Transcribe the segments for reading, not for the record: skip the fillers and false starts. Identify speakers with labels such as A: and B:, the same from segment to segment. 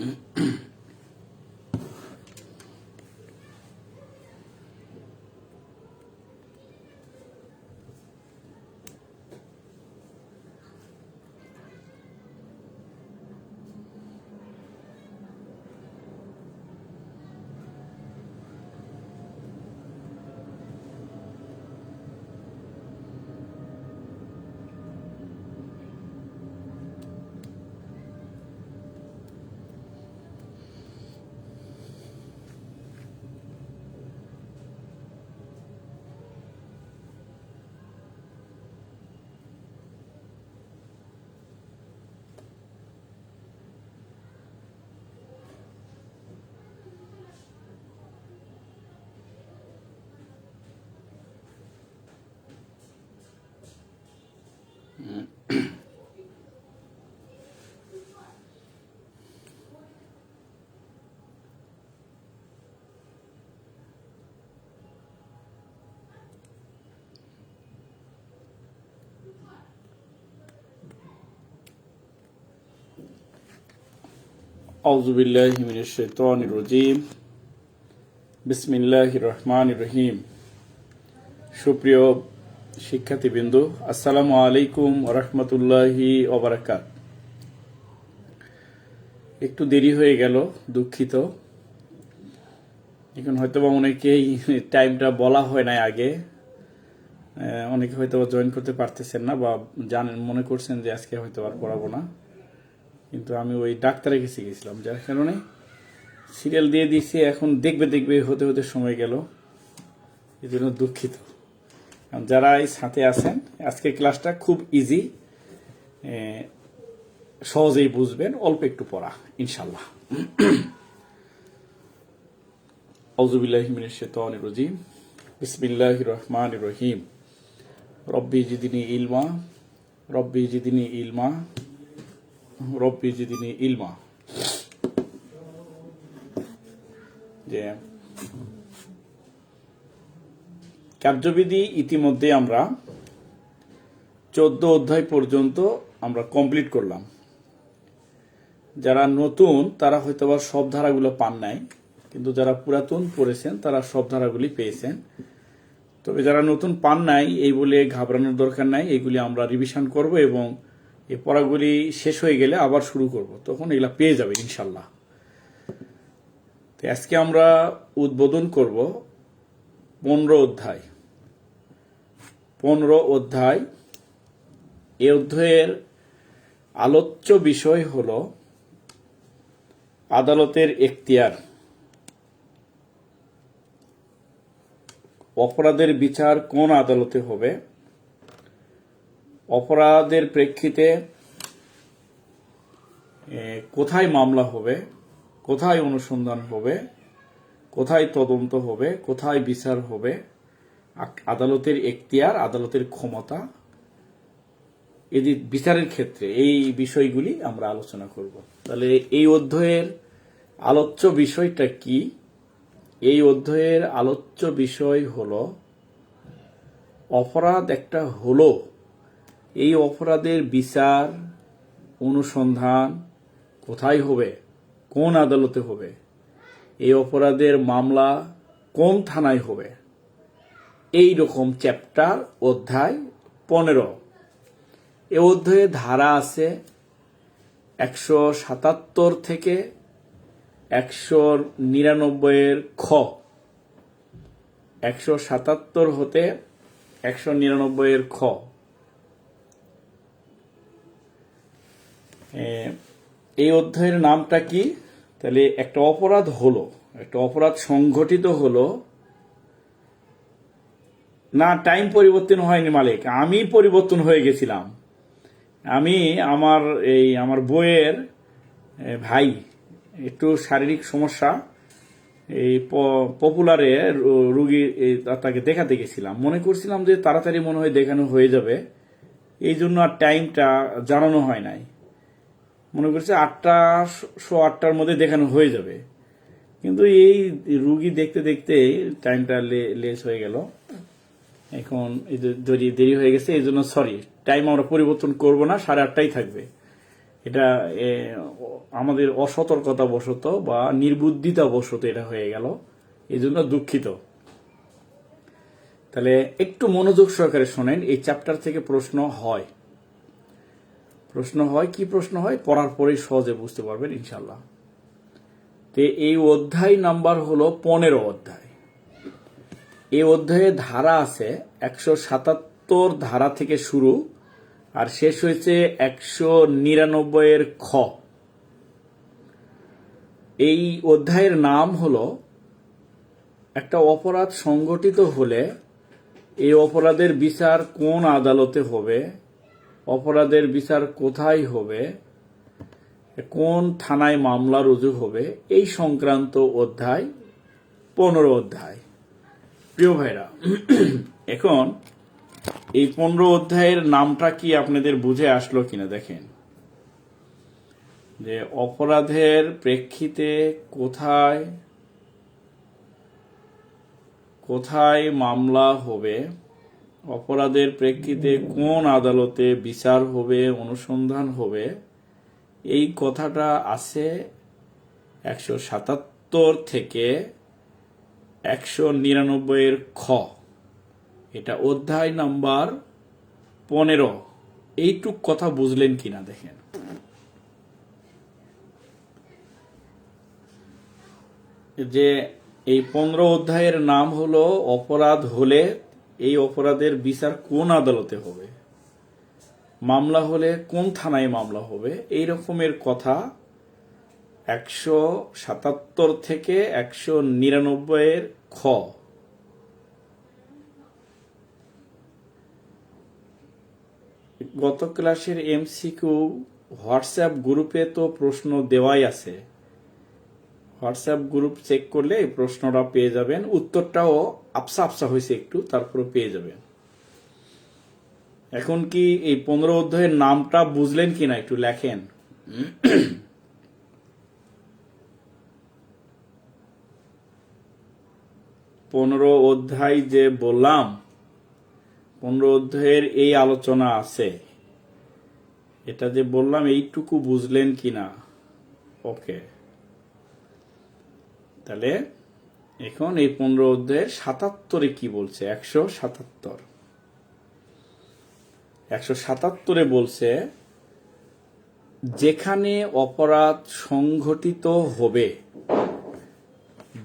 A: আউযু বিল্লাহি মিনাশ শাইতানির রাজীম। বিসমিল্লাহির রহমানির রহিম। সুপ্রিয় শিক্ষার্থীবৃন্দ, আসসালামু আলাইকুম ওয়া রাহমাতুল্লাহি ওয়া বারাকাতুহু। একটু দেরি হয়ে গেল, দুঃখিত। এখন হয়তোবা অনেকেই টাইমটা বলা হয় নাই আগে, অনেকে হয়তো জয়েন করতে পারতেছেন না বা জানেন, মনে করছেন যে আজকে হয়তো আর পড়াবো না, কিন্তু আমি ওই ডাক্তারের কাছে গেছিলাম, যার কারণে সিরিয়াল দিয়ে দিয়েছি। এখন দেখবে হতে হতে সময় গেল, এই জন্য দুঃখিত। যারা এই সাথে আছেন, আজকে ক্লাসটা খুব ইজি, সহজেই বুঝবেন, অল্প একটু পড়া ইনশাল্লাহ। আউযু বিল্লাহি মিনাশ শাইতানির রাজীম। বিসমিল্লাহির রহমানির রহিম। রব্বি জিদনি ইলমা, রব্বি জিদনি ইলমা, রব্বি জিদনি ইলমা। যে কার্যবিধি ইতিমধ্যে আমরা 14 অধ্যায় পর্যন্ত আমরা কমপ্লিট করলাম। যারা নতুন তারা হয়তো বা সব ধারাগুলো পান নাই, কিন্তু যারা পুরাতন পড়েছেন তারা সব ধারাগুলি পেয়েছেন। তবে যারা নতুন পান নাই, এই বলে ঘাবড়ানোর দরকার নাই। এগুলি আমরা রিভিশন করব এবং এই পড়াগুলি শেষ হয়ে গেলে আবার শুরু করব, তখন এগুলা পেয়ে যাবে ইনশাল্লাহ। তো আজকে আমরা উদ্বোধন করব 15 অধ্যায়। 15 অধ্যায়, এই অধ্যায়ের আলোচ্য বিষয় হল আদালতের এখতিয়ার। অপরাধের বিচার কোন আদালতে হবে, অপরাধের প্রেক্ষিতে কোথায় মামলা হবে, কোথায় অনুসন্ধান হবে, কোথায় তদন্ত হবে, কোথায় বিচার হবে, আদালতের এখতিয়ার, আদালতের ক্ষমতা, এই বিচারের ক্ষেত্রে এই বিষয়গুলি আমরা আলোচনা করব। তাহলে এই অধ্যায়ের আলোচ্য বিষয়টা কি? এই অধ্যায়ের আলোচ্য বিষয় হল অপরাধ একটা হলো, এই অপরাধের বিচার, অনুসন্ধান কোথায় হবে, কোন আদালতে হবে, এই অপরাধের মামলা কোন থানায় হবে, এই রকম চ্যাপ্টার অধ্যায় 15। এ অধ্যায়ে ধারা আছে 177 থেকে 199 খ। 177 হতে 199 খ। এই অধ্যায়ের নামটা কি? তাহলে একটা অপরাধ হলো, একটা অপরাধ সংঘটিত হলো না। টাইম পরিবর্তন হয়নি মালিক, আমি পরিবর্তন হয়ে গেছিলাম। আমি আমার বইয়ের ভাই একটু শারীরিক সমস্যা, এই পপুলারে রুগী, তাকে দেখাতে গেছিলাম। মনে করছিলাম যে তাড়াতাড়ি মনে হয় দেখানো হয়ে যাবে, এই জন্য আর টাইমটা জানানো হয় নাই। মনে করছে 8:08টার মধ্যে দেখানো হয়ে যাবে, কিন্তু এই রুগী দেখতে দেখতে টাইমটা লেস হয়ে গেল। এখন যদি দেরি হয়ে গেছে, এই জন্য সরি, টাইম আমরা পরিবর্তন করব না, 8:30টাই থাকবে। এটা আমাদের অসতর্কতা বশত বা নির্বুদ্ধিতা বশত এটা হয়ে গেল, এই জন্য দুঃখিত। তাহলে একটু মনোযোগ সহকারে শোনেন, এই চ্যাপ্টার থেকে প্রশ্ন হয়। কি প্রশ্ন হয় পড়ার পরেই সহজে বুঝতে পারবেন ইনশাল্লাহ। তো এই অধ্যায় নাম্বার হলো 15 অধ্যায়। এই অধ্যায়ে ধারা আছে 177 ধারা থেকে শুরু, আর শেষ হয়েছে 199 খ। এই অধ্যায়ের নাম হলো একটা অপরাধ সংঘটিত হলে এই অপরাধের বিচার কোন আদালতে হবে, অপরাধের বিচার কোথায় হবে, কোন থানায় মামলা রুজু হবে, এই সংক্রান্ত অধ্যায় 15 অধ্যায়। প্রিয় ভাইরা, এখন এই 15 অধ্যায়ের নামটা কি আপনাদের বুঝে আসলো কিনা দেখেন। যে অপরাধের প্রেক্ষিতে কোথায় কোথায় মামলা হবে, অপরাধের প্রেক্ষিতে কোন আদালতে বিচার হবে, অনুসন্ধান হবে, এই কথাটা আছে 177 থেকে 199 খ। এটা অধ্যায় নাম্বার 15। এইটুক কথা বুঝলেন কিনা দেখেন। যে এই 15 অধ্যায়ের নাম হলো অপরাধ হলে এই অপরাধের বিচার কোন আদালতে হবে, মামলা হলে কোন থানায় মামলা হবে, এই রকমের কথা 177 থেকে 199 খ। গত ক্লাসের এমসিকিউ হোয়াটসঅ্যাপ গ্রুপে তো প্রশ্ন দেওয়াই আছে, হোয়াটসঅ্যাপ গ্রুপ চেক করলে এই প্রশ্নটা পেয়ে যাবেন, উত্তরটাও আপসা আপসা হয়েছে একটু, তারপরে পেয়ে যাবেন। এখন কি এই 15 অধ্যায়ের নামটা বুঝলেন কিনা একটু লেখেন। 15 অধ্যায় যে বললাম, 15 অধ্যায়ের এই আলোচনা আছে, এটা যে বললাম এইটুকু বুঝলেন কিনা। ওকে, তাহলে এখন এই 15 অধ্যায়ের 77-এ কি বলছে। 177 বলছে, যেখানে অপরাধ সংঘটিত হবে,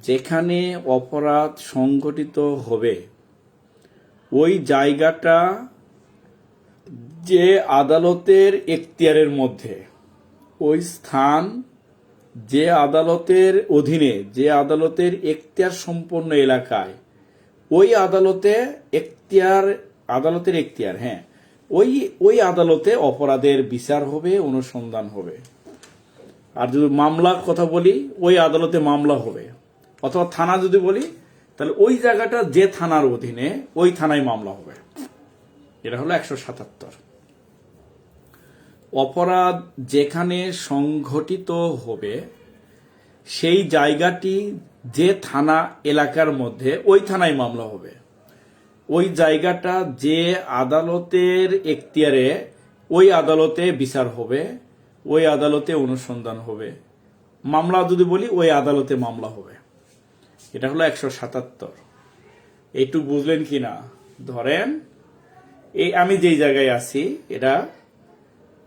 A: যেখানে অপরাধ সংঘটিত হবে ওই জায়গাটা যে আদালতের এখতিয়ারের মধ্যে, ওই স্থান যে আদালতের অধীনে, যে আদালতের এখতিয়ার সম্পন্ন এলাকায়, ওই আদালতের এখতিয়ার, হ্যাঁ, ওই আদালতে অপরাধের বিচার হবে, অনুসন্ধান হবে। আর যদি মামলার কথা বলি, ওই আদালতে মামলা হবে। অথবা থানা যদি বলি, তাহলে ওই জায়গাটা যে থানার অধীনে, ওই থানায় মামলা হবে। এটা হলো 177। অপরাধ যেখানে সংঘটিত হবে সেই জায়গাটি যে থানা এলাকার মধ্যে, ওই থানায় মামলা হবে। ওই জায়গাটা যে আদালতের এখতিয়ারে, ওই আদালতে বিচার হবে, ওই আদালতে অনুসন্ধান হবে। মামলা যদি বলি, ওই আদালতে মামলা হবে। এটা হলো 177। এইটুক বুঝলেন কিনা। ধরেন এই আমি যেই জায়গায় আছি,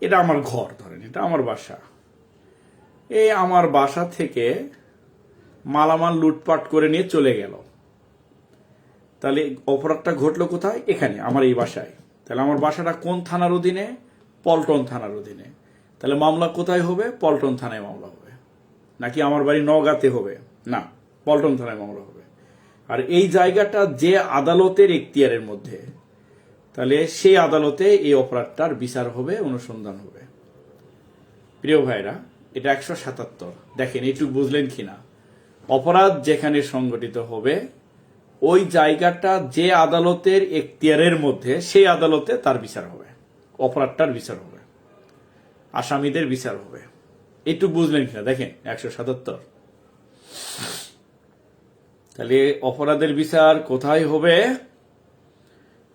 A: এটা আমার ঘর, ধরেন এটা আমার বাসা। এই আমার বাসা থেকে মালামাল লুটপাট করে নিয়ে চলে গেল, তাহলে অপরাধটা ঘটলো কোথায়? এখানে, আমার এই বাসায়। তাহলে আমার বাসাটা কোন থানার অধীনে? পল্টন থানার অধীনে। তাহলে মামলা কোথায় হবে? পল্টন থানায় মামলা হবে। নাকি আমার বাড়ি নওগাঁতে হবে? না, পল্টন থানায় মামলা হবে। আর এই জায়গাটা যে আদালতের এখতিয়ারের মধ্যে, তাহলে সেই আদালতে এই অপরাধটার বিচার হবে, অনুসন্ধান হবে। প্রিয় ভাইরা, এটা 177। দেখেন এইটুকু বুঝলেন কিনা। অপরাধ যেখানে সংঘটিত হবে ওই জায়গাটা যে আদালতের এখতিয়ারের মধ্যে, সেই আদালতে তার বিচার হবে, অপরাধটার বিচার হবে, আসামিদের বিচার হবে। এইটুকু বুঝলেন কিনা দেখেন 177। তাহলে অপরাধের বিচার কোথায় হবে?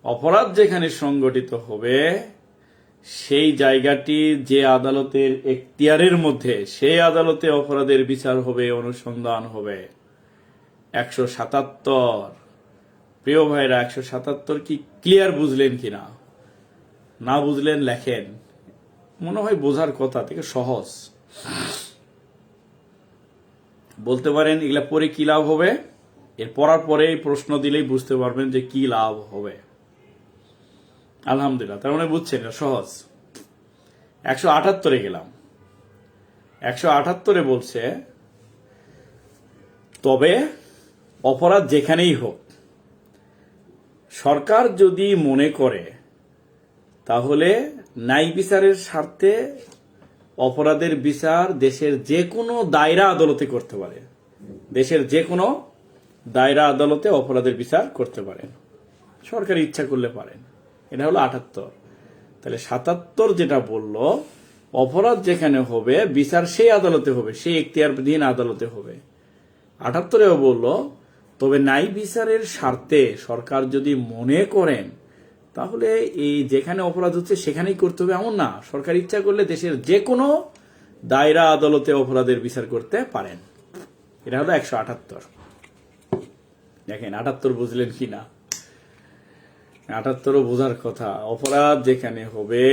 A: অপরাধ যেখানে সংঘটিত হবে সেই জায়গাটি যে আদালতের এখতিয়ারের মধ্যে, সেই আদালতে অপরাধের বিচার হবে, অনুসন্ধান হবে। 177। প্রিয় ভাইরা, 177 কি ক্লিয়ার বুঝলেন কিনা? না বুঝলেন লেখেন, মনে হয় বোঝার কথা, থেকে সহজ। বলতে পারেন এগুলা পরে কি লাভ হবে, এর পড়ার পরেই প্রশ্ন দিলেই বুঝতে পারবেন যে কি লাভ হবে। আলহামদুলিল্লাহ, তার মানে বুঝছেন এটা সহজ। 178 গেলাম। 178 বলছে, তবে অপরাধ যেখানেই হোক, সরকার যদি মনে করে তাহলে ন্যায় বিচারের স্বার্থে অপরাধের বিচার দেশের যে কোনো দায়রা আদালতে করতে পারে। দেশের যে কোনো দায়রা আদালতে অপরাধের বিচার করতে পারেন, সরকার ইচ্ছা করলে পারেন। এটা হলো 78। তাহলে 77 যেটা বলল, অপরাধ যেখানে হবে বিচার সেই আদালতে হবে, সেই এখতিয়ারধীন আদালতে হবে। 78 বলল, তবে ন্যায় বিচারের স্বার্থে সরকার যদি মনে করেন তাহলে এই যেখানে অপরাধ হচ্ছে সেখানেই করতে হবে এমন না, সরকার ইচ্ছা করলে দেশের যে কোনো দায়রা আদালতে অপরাধের বিচার করতে পারেন। এটা হলো 178। দেখেন 78 বুঝলেন কিনা? 78 বোঝার কথা। অপরাধ যেখানে হবে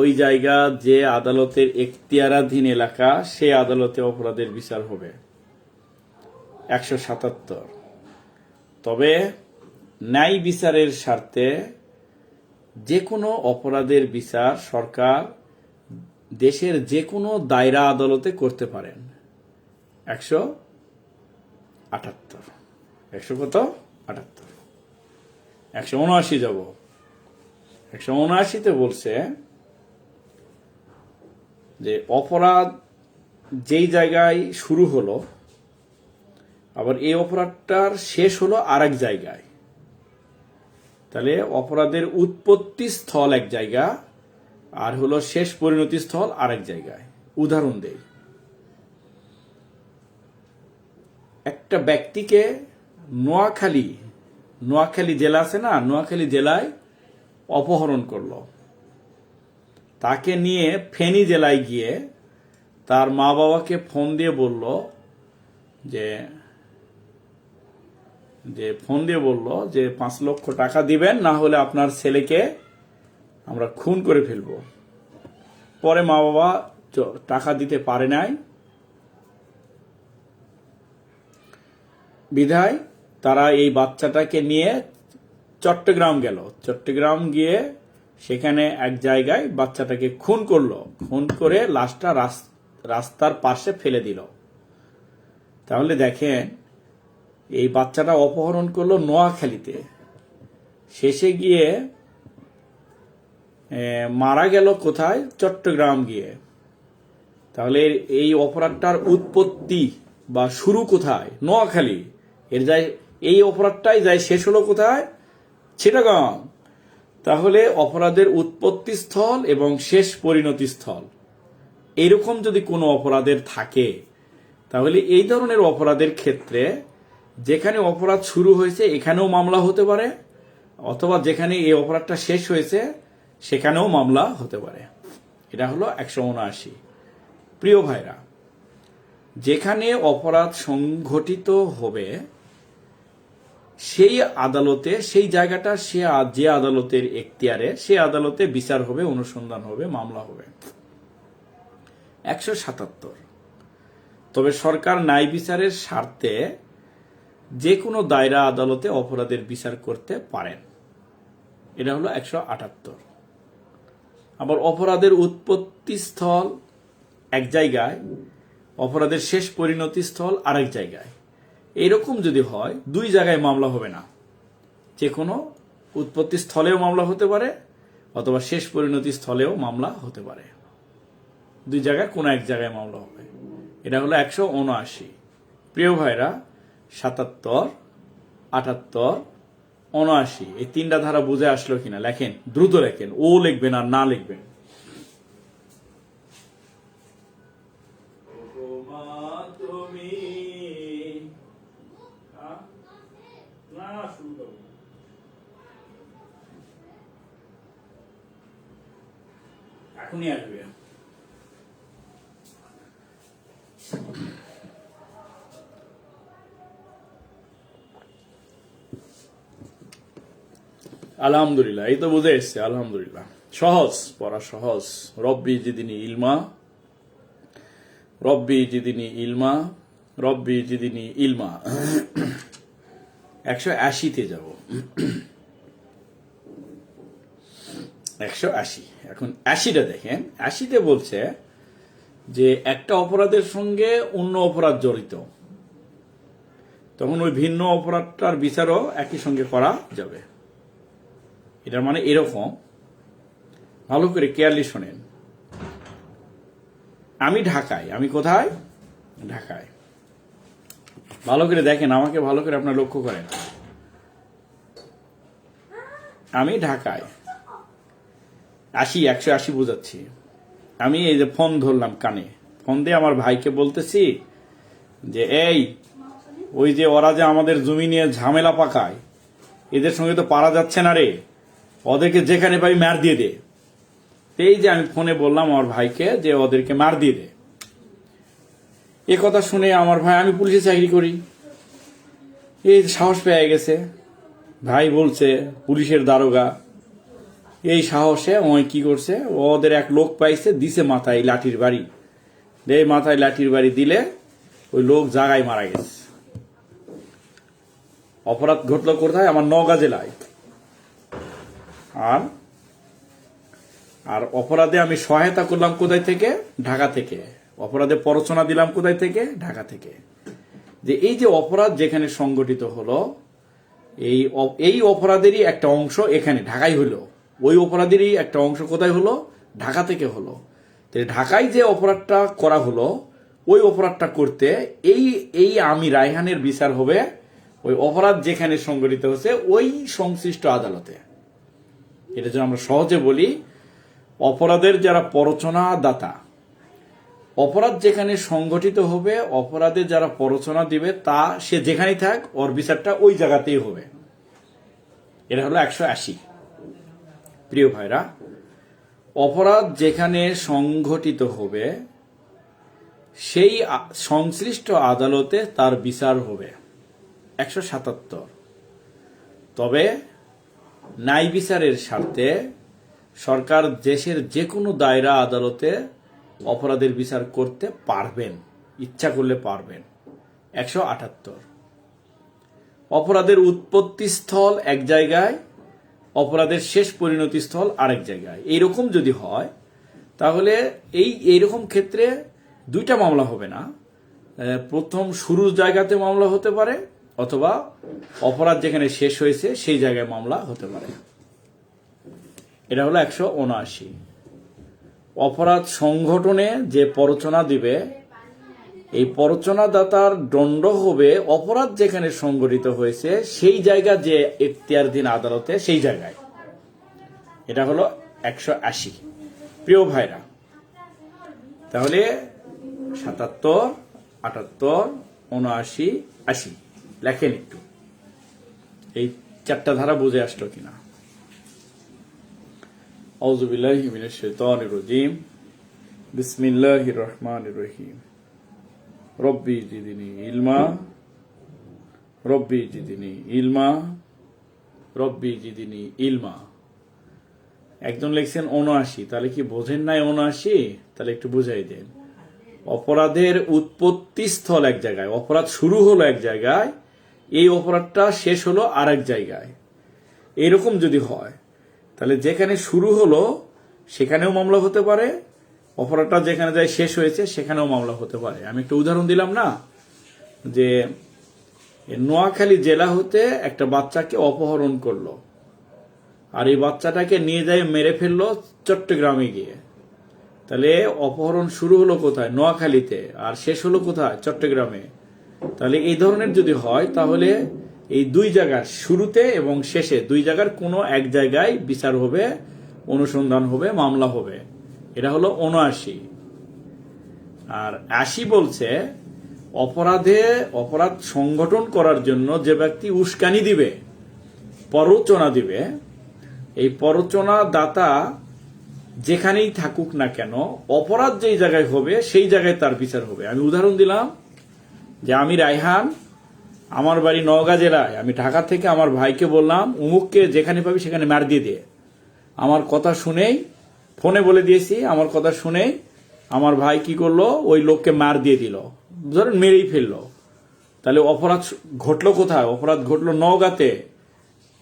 A: ওই জায়গা যে আদালতের এখতিয়ারাধীন এলাকা, সে আদালতে অপরাধের বিচার হবে। 177। তবে ন্যায় বিচারের স্বার্থে যে কোনো অপরাধের বিচার সরকার দেশের যে কোনো দায়রা আদালতে করতে পারেন। 178। 179 যাব। 179 বলছে যে অপরাধ যেই জায়গায় শুরু হলো, আবার এই অপরাধটার শেষ হলো আরেক জায়গায়, তাহলে অপরাধের উৎপত্তি স্থল এক জায়গা আর হলো শেষ পরিণতি স্থল আরেক জায়গায়। উদাহরণ দেই, একটা ব্যক্তিকে নোয়াখালী জেলা আছে না, নোয়াখালী জেলায় অপহরণ করলো। তাকে নিয়ে ফেনী জেলায় গিয়ে তার মা বাবাকে ফোন দিয়ে বলল যে 5 লক্ষ টাকা দিবেন, না হলে আপনার ছেলেকে আমরা খুন করে ফেলব। পরে মা বাবা টাকা দিতে পারে নাই, বিধায় তারা এই বাচ্চাটাকে নিয়ে চট্টগ্রাম গেল। চট্টগ্রাম গিয়ে সেখানে এক জায়গায় বাচ্চাটাকে খুন করলো, খুন করে লাশটা রাস্তার পাশে ফেলে দিল। তাহলে দেখেন, এই বাচ্চাটা অপহরণ করলো নোয়াখালীতে, শেষে গিয়ে মারা গেল কোথায়? চট্টগ্রাম গিয়ে। তাহলে এই অপরাধটার উৎপত্তি বা শুরু কোথায়? নোয়াখালী। এই অপরাধটাই যায় শেষ হলো কোথায়? চিটাগাং। তাহলে অপরাধের উৎপত্তি স্থল এবং শেষ পরিণতি স্থল এইরকম যদি কোনো অপরাধের থাকে, তাহলে এই ধরনের অপরাধের ক্ষেত্রে যেখানে অপরাধ শুরু হয়েছে এখানেও মামলা হতে পারে, অথবা যেখানে এই অপরাধটা শেষ হয়েছে সেখানেও মামলা হতে পারে। এটা হলো 179। প্রিয় ভাইরা, যেখানে অপরাধ সংঘটিত হবে সেই আদালতে, সেই জায়গাটা যে আদালতের এখতিয়ারে, সে আদালতে বিচার হবে, অনুসন্ধান হবে, মামলা হবে। 177। তবে সরকার ন্যায় বিচারের স্বার্থে যে কোনো দায়রা আদালতে অপরাধের বিচার করতে পারেন। এটা হলো 178। আবার অপরাধের উৎপত্তি স্থল এক জায়গায়, অপরাধের শেষ পরিণতি স্থল আরেক জায়গায়, এইরকম যদি হয় দুই জায়গায় মামলা হবে না। যে কোনো উৎপত্তি স্থলেও মামলা হতে পারে অথবা শেষ পরিণতি স্থলেও মামলা হতে পারে। দুই জায়গায় কোনো এক জায়গায় মামলা হবে। এটা হলো 179। প্রিয় ভাইরা, 77, 78, 79 এই তিনটা ধারা বুঝে আসলো কিনা লেখেন, দ্রুত লেখেন, ও লিখবেন আর না লিখবেন। এখনই আসবে। আলহামদুলিল্লাহ, এই তো বুঝে এসছে। আলহামদুলিল্লাহ, সহজ পড়া, সহজ। রব্বি জিদিনি ইলমা, রব্বি জিদিনি ইলমা, রব্বি জিদিনি ইলমা। 180-তে যাব। 180। এখন 80টা দেখেন। 80-তে বলছে যে একটা অপরাধের সঙ্গে অন্য অপরাধ জড়িত, তখন ওই ভিন্ন অপরাধটার বিচারও একই সঙ্গে করা যাবে। এটার মানে এরকম, ভালো করে কেয়ারলি শোনেন। আমি ঢাকায়, আমি কোথায়? ঢাকায়। ভালো করে দেখেন, আমাকে ভালো করে আপনার লক্ষ্য করেন। আমি ঢাকায় 180 বোঝাচ্ছি। আমি এই যে ফোন ধরলাম কানে, ফোন দিয়ে আমার ভাইকে বলতেছি যে এই, ওই যে ওরা যে আমাদের জমি নিয়ে ঝামেলা পাকায়, এদের সঙ্গে তো পারা যাচ্ছে না রে, ওদেরকে যেখানে পাই মার দিয়ে দে। এই যে আমি ফোনে বললাম আমার ভাইকে যে ওদেরকে মার দিয়ে দে। এ কথা শুনে আমার ভাই, আমি পুলিশে চাকরি করি, এই সাহস পেয়ে গেছে। ভাই বলছে পুলিশের দারোগা, এই সাহসে ওই কি করছে, ওদের এক লোক পাইছে, দিছে মাথায় লাঠির বাড়ি। মাথায় লাঠির বাড়ি দিলে ওই লোক জায়গায় মারা গেছে। অপরাধ ঘটলো কোথায়? আমার নওগাঁ জেলায়। আর অপরাধে আমি সহায়তা করলাম কোথায় থেকে? ঢাকা থেকে। অপরাধে প্ররোচনা দিলাম কোথায় থেকে? ঢাকা থেকে। যে এই যে অপরাধ যেখানে সংগঠিত হলো, এই অপরাধেরই একটা অংশ এখানে ঢাকায় হলো, ওই অপরাধেরই একটা অংশ কোথায় হলো? ঢাকা থেকে হলো। ঢাকায় যে অপরাধটা করা হলো, ওই অপরাধটা করতে এই আমি রায়হানের বিচার হবে ওই অপরাধ যেখানে সংগঠিত হচ্ছে ওই সংশ্লিষ্ট আদালতে। এটা যেন আমরা সহজে বলি, অপরাধের যারা প্ররোচনা দাতা, অপরাধ যেখানে সংগঠিত হবে, অপরাধে যারা প্ররোচনা দিবে, তা সে যেখানেই থাক, ওর বিচারটা ওই জায়গাতেই হবে। এটা হলো 180। প্রিয় ভাইরা, অপরাধ যেখানে সংঘটিত হবে সেই সংশ্লিষ্ট আদালতে তার বিচার হবে। 177। তবে ন্যায় বিচারের স্বার্থে সরকার দেশের যে কোনো দায়রা আদালতে অপরাধের বিচার করতে পারবেন, ইচ্ছা করলে পারবেন। 178। অপরাধের উৎপত্তি স্থল এক জায়গায়, অপরাধের শেষ পরিণতি স্থল আরেক জায়গায়। এইরকম যদি হয় তাহলে এইরকম ক্ষেত্রে দুইটা মামলা হবে না, প্রথম শুরুর জায়গাতে মামলা হতে পারে, অথবা অপরাধ যেখানে শেষ হয়েছে সেই জায়গায় মামলা হতে পারে। এটা হলো 179। অপরাধ সংগঠনে যে প্ররোচনা দিবে, এই প্ররোচনাদাতার দণ্ড হবে অপরাধ যেখানে সংগঠিত হয়েছে সেই জায়গা, যে এখতিয়ারাধীন আদালতে সেই জায়গায়। এটা হলো 180। প্রিয় ভাইরা, তাহলে 77, 78, 79, 80 লেখেন একটু, এই চারটা ধারা বুঝে আসলো কিনা। আউযু বিল্লাহি মিনাশ শাইতানির রাজিম। বিসমিল্লাহির রহমানির রহিম। রব্বি জিদিনি ইলমা, রব্বি জিদিনি ইলমা, রব্বি জিদিনি ইলমা। একজন লিখছেন 79, তাহলে কি বোঝেন নাই 79? তাহলে একটু বুঝাই দেন। অপরাধের উৎপত্তি স্থল এক জায়গায়, অপরাধ শুরু হলো এক জায়গায়, এই অপরাধটা শেষ হলো আর এক জায়গায়। এইরকম যদি হয় তাহলে যেখানে শুরু হলো সেখানেও মামলা হতে পারে, অপরাধটা যেখানে যায় শেষ হয়েছে সেখানেও মামলা হতে পারে। আমি একটা উদাহরণ দিলাম না, যে নোয়াখালী জেলা হতে একটা বাচ্চাকে অপহরণ করলো, আর এই বাচ্চাটাকে নিয়ে যায় মেরে ফেললো চট্টগ্রামে গিয়ে। তাহলে অপহরণ শুরু হলো কোথায়? নোয়াখালীতে, আর শেষ হলো কোথায়? চট্টগ্রামে। তাহলে এই ধরনের যদি হয় তাহলে এই দুই জায়গার শুরুতে এবং শেষে দুই জায়গার কোনো এক জায়গায় বিচার হবে, অনুসন্ধান হবে, মামলা হবে। এটা হলো 79। আর 80 বলছে অপরাধ সংগঠন করার জন্য যে ব্যক্তি উস্কানি দিবে, প্ররোচনা দিবে, এই প্ররোচনা দাতা যেখানেই থাকুক না কেন অপরাধ যেই জায়গায় হবে সেই জায়গায় তার বিচার হবে। আমি উদাহরণ দিলাম যে আমি রায়হান, আমার বাড়ি নওগাঁ জেলায়, আমি ঢাকা থেকে আমার ভাইকে বললাম উমুককে যেখানে পাবি সেখানে মার দিয়ে দে। আমার কথা শুনেই, ফোনে বলে দিয়েছি, আমার কথা শুনেই আমার ভাই কি করলো, ওই লোককে মার দিয়ে দিল, ধরেন মেরেই ফেললো। তাহলে অপরাধ ঘটলো কোথায়? অপরাধ ঘটলো নওগাঁতে,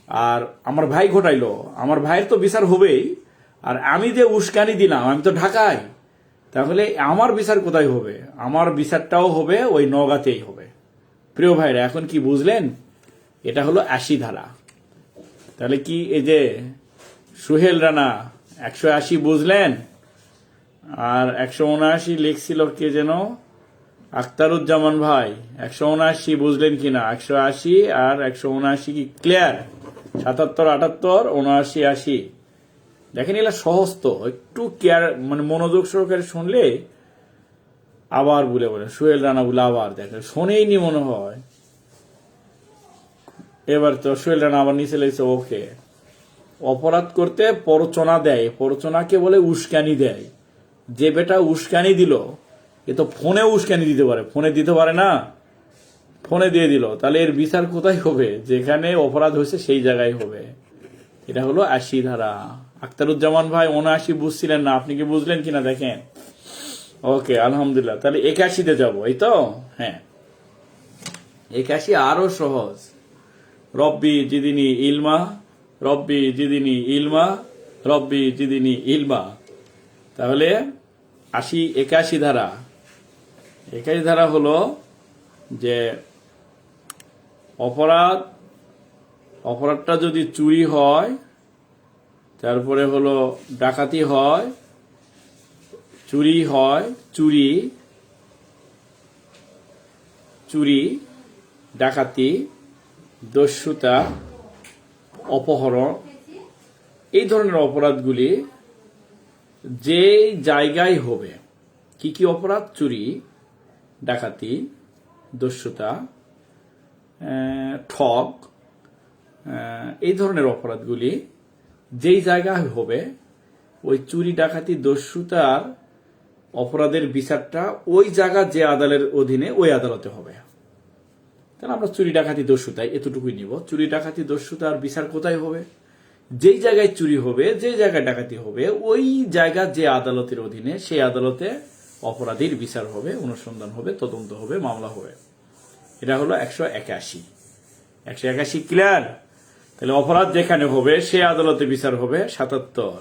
A: আর আমার ভাই ঘটাইলো। আমার ভাইয়ের তো বিচার হবেই, আর আমি যে উস্কানি দিলাম আমি তো ঢাকায়, তাহলে আমার বিচার কোথায় হবে? আমার বিচারটাও হবে ওই নওগাঁতেই হবে। প্রিয় ভাইরা, এখন কি বুঝলেন? এটা হলো 80 ধারা। তাহলে কি এই যে সুহেল রানা 180 বুঝলেন, আর 179 লিখছিল কে যেন, আখতারুজ্জামান ভাই 179 বুঝলেন কিনা? 180 আর 179 কি ক্লিয়ার? 77, 78, 79, 80। দেখেন এগুলা সহজ তো, একটু কেয়ার মানে মনোযোগ সহকারে শুনলে। আবার বলে সুহেল রানা বলে আবার দেখেন শোনেই নি মনে হয়। এবার তো সোহেল রানা আবার নিচে লেগেছে ওকে। অপরাধ করতে প্ররোচনা দেয়, প্ররোচনাকে বলে উস্কানি দেয়। যে বেটা উস্কানি দিল, এ তো ফোনে উস্কানি দিতে পারে, ফোনে দিতে পারে না, ফোনে দিয়ে দিল। তাহলে এর বিচার কোথায় হবে? যেখানে অপরাধ হয়েছে সেই জায়গায় হবে। এটা হলো 80 ধারা। আখতারুজ্জামান ভাই 79 বুঝছিলেন না, আপনি কি বুঝলেন কিনা দেখেন। ওকে, আলহামদুলিল্লাহ। তাহলে 81-তে যাবো, এই তো? হ্যাঁ, 81 আরো সহজ। রব্বি জিদিনি ইলমা, রব্বি জিদিনি ইলমা, রব্বি জিদিনি ইলমা। তাহলে 81 ধারা। 81 ধারা হলো যে অপরাধটা যদি চুরি হয়, তারপরে হলো ডাকাতি হয়, চুরি হয়, চুরি, ডাকাতি, দস্যুতা, অপহরণ, এই ধরনের অপরাধগুলি যে জায়গায় হবে, কি কি অপরাধ? চুরি, ডাকাতি, দস্যুতা, ঠক, এই ধরনের অপরাধগুলি যেই জায়গায় হবে, ওই চুরি, ডাকাতি, দস্যুতার অপরাধের বিচারটা ওই জায়গা যে আদালতের অধীনে ওই আদালতে হবে। তাহলে আমরা চুরি, ডাকাতি, দস্যুতায় এতটুকুই নিব। চুরি, ডাকাতি, দস্যুতার বিচার কোথায় হবে? যেই জায়গায় চুরি হবে, যে জায়গায় ডাকাতি হবে, ওই জায়গা যে আদালতের অধীনে সেই আদালতে অপরাধীর বিচার হবে, অনুসন্ধান হবে, তদন্ত হবে, মামলা হবে। এটা হলো 181। 181 ক্লিয়ার? তাহলে অপরাধ যেখানে হবে সে আদালতে বিচার হবে 77।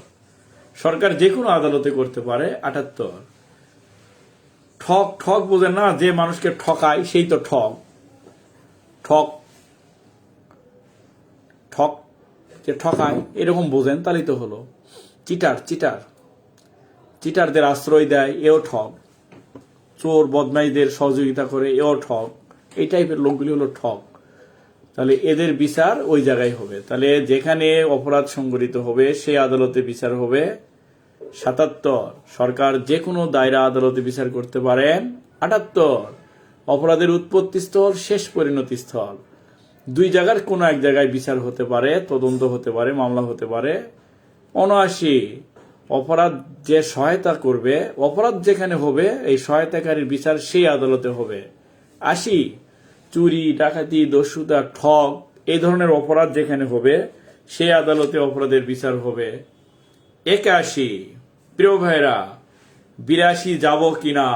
A: সরকার যে কোনো আদালতে করতে পারে 78। ঠক বোঝেন না? যে মানুষকে ঠকায় সেই তো ঠক। যে ঠকায় এরকম বোঝেন, তাহলেই তো হলো। চিটারদের আশ্রয় দেয়, এও ঠক। চোর বদমাইশদের সহযোগিতা করে, এও ঠক। এই টাইপের লোকগুলি হলো ঠক। তাহলে এদের বিচার ওই জায়গায় হবে। তাহলে যেখানে অপরাধ সংঘটিত হবে সেই আদালতে বিচার হবে 77। সরকার যে কোনো দায়রা আদালতে বিচার করতে পারেন 78। অপরাধের উৎপত্তি স্থল, শেষ পরিণতি স্থল, দুই জায়গার কোনো এক জায়গায় বিচার হতে পারে, তদন্ত হতে পারে, মামলা হতে পারে 79। অপরাধ যে সহায়তা করবে, অপরাধ যেখানে হবে এই সহায়তাকারীর বিচার সেই আদালতে হবে 80। চুরি, ডাকাতি, দস্যুতা, ঠক, এই ধরনের অপরাধ যেখানে হবে সেই আদালতে অপরাধের বিচার হবে 81। প্রিয় ভাইরা, 82 যাব কিনা?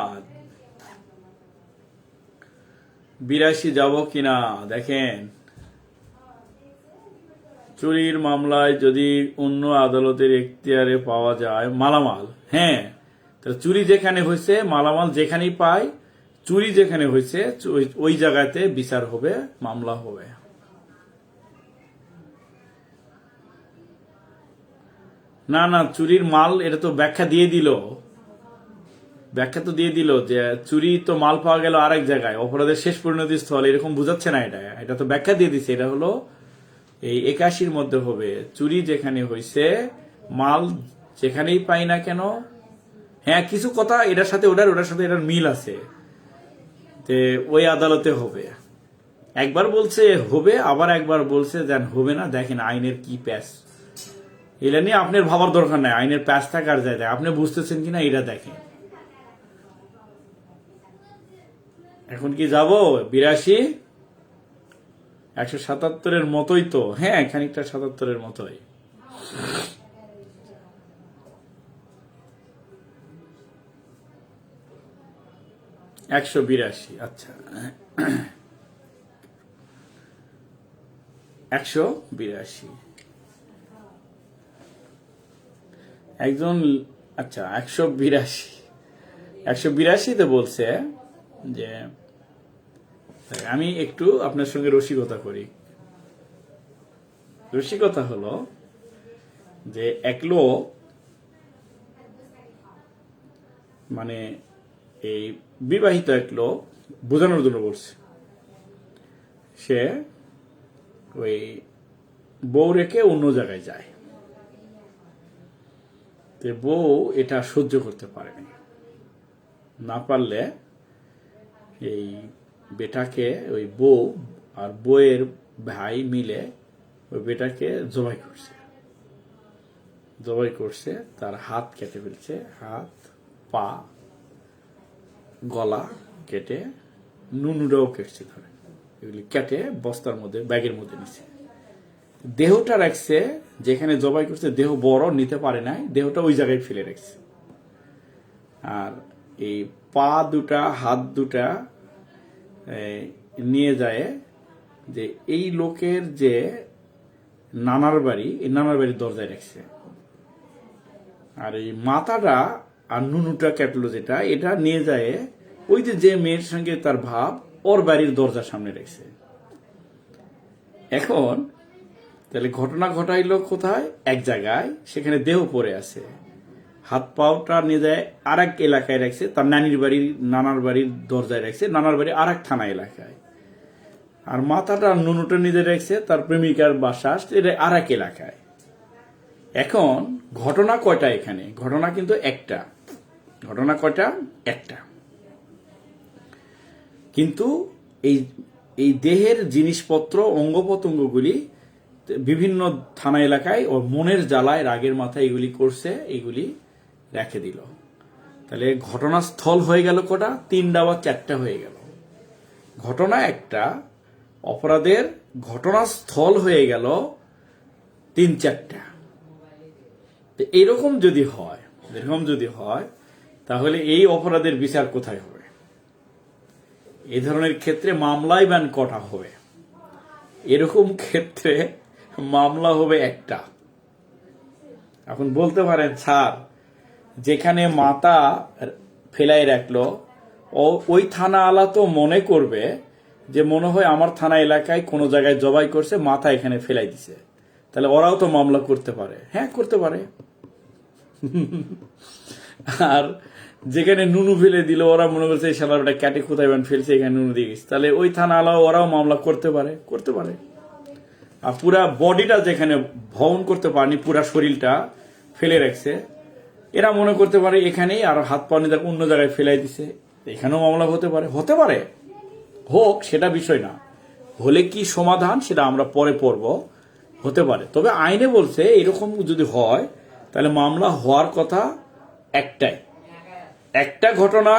A: 82 যাব কিনা দেখেন। চুরির মামলায় যদি অন্য আদালতের এখতিয়ারে পাওয়া যায় মালামাল, হ্যাঁ, তাহলে চুরি যেখানে হয়েছে, মালামাল যেখানেই পায়, চুরি যেখানে হয়েছে ওই জায়গাতে বিচার হবে, মামলা হবে। না, চুরির মাল, এটা তো ব্যাখ্যা দিয়ে দিল, যে চুরি তো মাল পাওয়া গেল আরেক জায়গায়, অপরাধের শেষ পরিণতি স্থল, এরকম বুঝাচ্ছে না। এটা তো ব্যাখ্যা দিয়ে দিচ্ছে। এটা হলো এই 81-র মধ্যে হবে। চুরি যেখানে হয়েছে, মাল যেখানেই পাই না কেন, হ্যাঁ, কিছু কথা এটার সাথে ওটার সাথে এটার মিল আছে, যে ওই আদালতে হবে। একবার বলছে হবে, আবার একবার বলছে যেন হবে না। দেখেন আইনের কি প্যাচ। এটা নিয়ে আপনার ভাবার দরকার নাই, আইনের প্যাচ থাকার যায়, আপনি বুঝতেছেন কিনা এটা দেখেন। এখন কি যাব 82? 177-এর মতোই তো, হ্যাঁ খানিকটা 77-এর মতোই। $182, আচ্ছা 182 একজন, আচ্ছা 182 বলছে যে, আমি একটু আপনার সঙ্গে রসিকতা করি। রসিকতা হলো যে এক লোক মানে এই বিবাহিত এক লোক বোঝানোর জন্য বলছে, সে ওই বউ রেখে অন্য জায়গায় যায়, তো বউ এটা সহ্য করতে পারেনি, না পারলে এই বেটাকে ওই বউ আর বউয়ের ভাই মিলে ওই বেটাকে জবাই করছে, তার হাত কেটে ফেলছে, হাত পা গলা কেটে, নুনুরাও কেটছে, ধরে এগুলি কেটে বস্তার মধ্যে ব্যাগের মধ্যে নিছে, দেহটা রাখছে যেখানে জবাই করছে, দেহ বড় নিতে পারে নাই, দেহটা ওই জায়গায় ফেলে রাখছে। আর এই পা দুটা হাত দুটা নিয়ে যায় যে এই লোকের যে নানার বাড়ি, এই নানার বাড়ির দরজায় রাখছে। আর এই মাথাটা আর নুনুটা কাটলো যেটা, এটা নিয়ে যায় ওই যে মেয়ের সঙ্গে তার ভাব, ওর বাড়ির দরজার সামনে রেখেছে। এখন তাহলে ঘটনা ঘটাইলো কোথায়? এক জায়গায়, সেখানে দেহ পড়ে আছে, হাত পাওটা নিয়ে যায় আর এক এলাকায় রাখছে, তার নানার বাড়ির দরজায় রাখছে, নানার বাড়ি আর এক থানা এলাকায়। আর মাথাটা নুনুটা নিজে রাখছে তার প্রেমিকার বাসা, এটা আর এক এলাকায়। এখন ঘটনা কয়টা এখানে? ঘটনা কিন্তু একটা। ঘটনা কয়টা? একটা। কিন্তু এই দেহের জিনিসপত্র, অঙ্গ প্রত্যঙ্গগুলি বিভিন্ন থানা এলাকায় ও মনের জ্বালায় রাগের মাথায় এগুলি করছে, এগুলি রেখে দিল। তাহলে ঘটনাস্থল হয়ে গেল কটা? 3টা বা 4টা হয়ে গেল। ঘটনা একটা, অপরাধের ঘটনাস্থল হয়ে গেল 3-4টা। এরকম যদি হয় তাহলে এই অপরাধের বিচার কোথায় হবে? এই ধরনের ক্ষেত্রে মামলাই ব্যান কটা হবে? এরকম ক্ষেত্রে মামলা হবে একটা। এখন বলতে পারেন, স্যার যেখানে মাথা ফেলাই রাখলো ওই থানা আলা তো মনে করবে যে মনে হয় আমার থানা এলাকায় কোনো জায়গায় জবাই করছে, মাথা এখানে ফেলাই দিছে, তাহলে ওরাও তো মামলা করতে পারে। হ্যাঁ, করতে পারে। আর যেখানে নুনু ফেলে দিল, ওরা মনে করছে এই শালার ওটা ক্যাটে কোথায় ফেলছে, এখানে নুনু দিয়ে গেছে, তাহলে ওই থানা আলা ওরাও মামলা করতে পারে। আর পুরা বডিটা যেখানে ভ্রমণ করতে পারেনি, পুরা শরীরটা ফেলে রাখছে, এরা মনে করতে পারে এখানেই, আর হাত পা নিয়ে অন্য জায়গায় ফেলাই দিছে, এখানেও মামলা হতে পারে। হোক, সেটা বিষয় না। হলে কি সমাধান সেটা আমরা পরে পড়ব, হতে পারে। তবে আইনে বলছে এরকম যদি হয় তাহলে মামলা হওয়ার কথা একটাই। একটা ঘটনা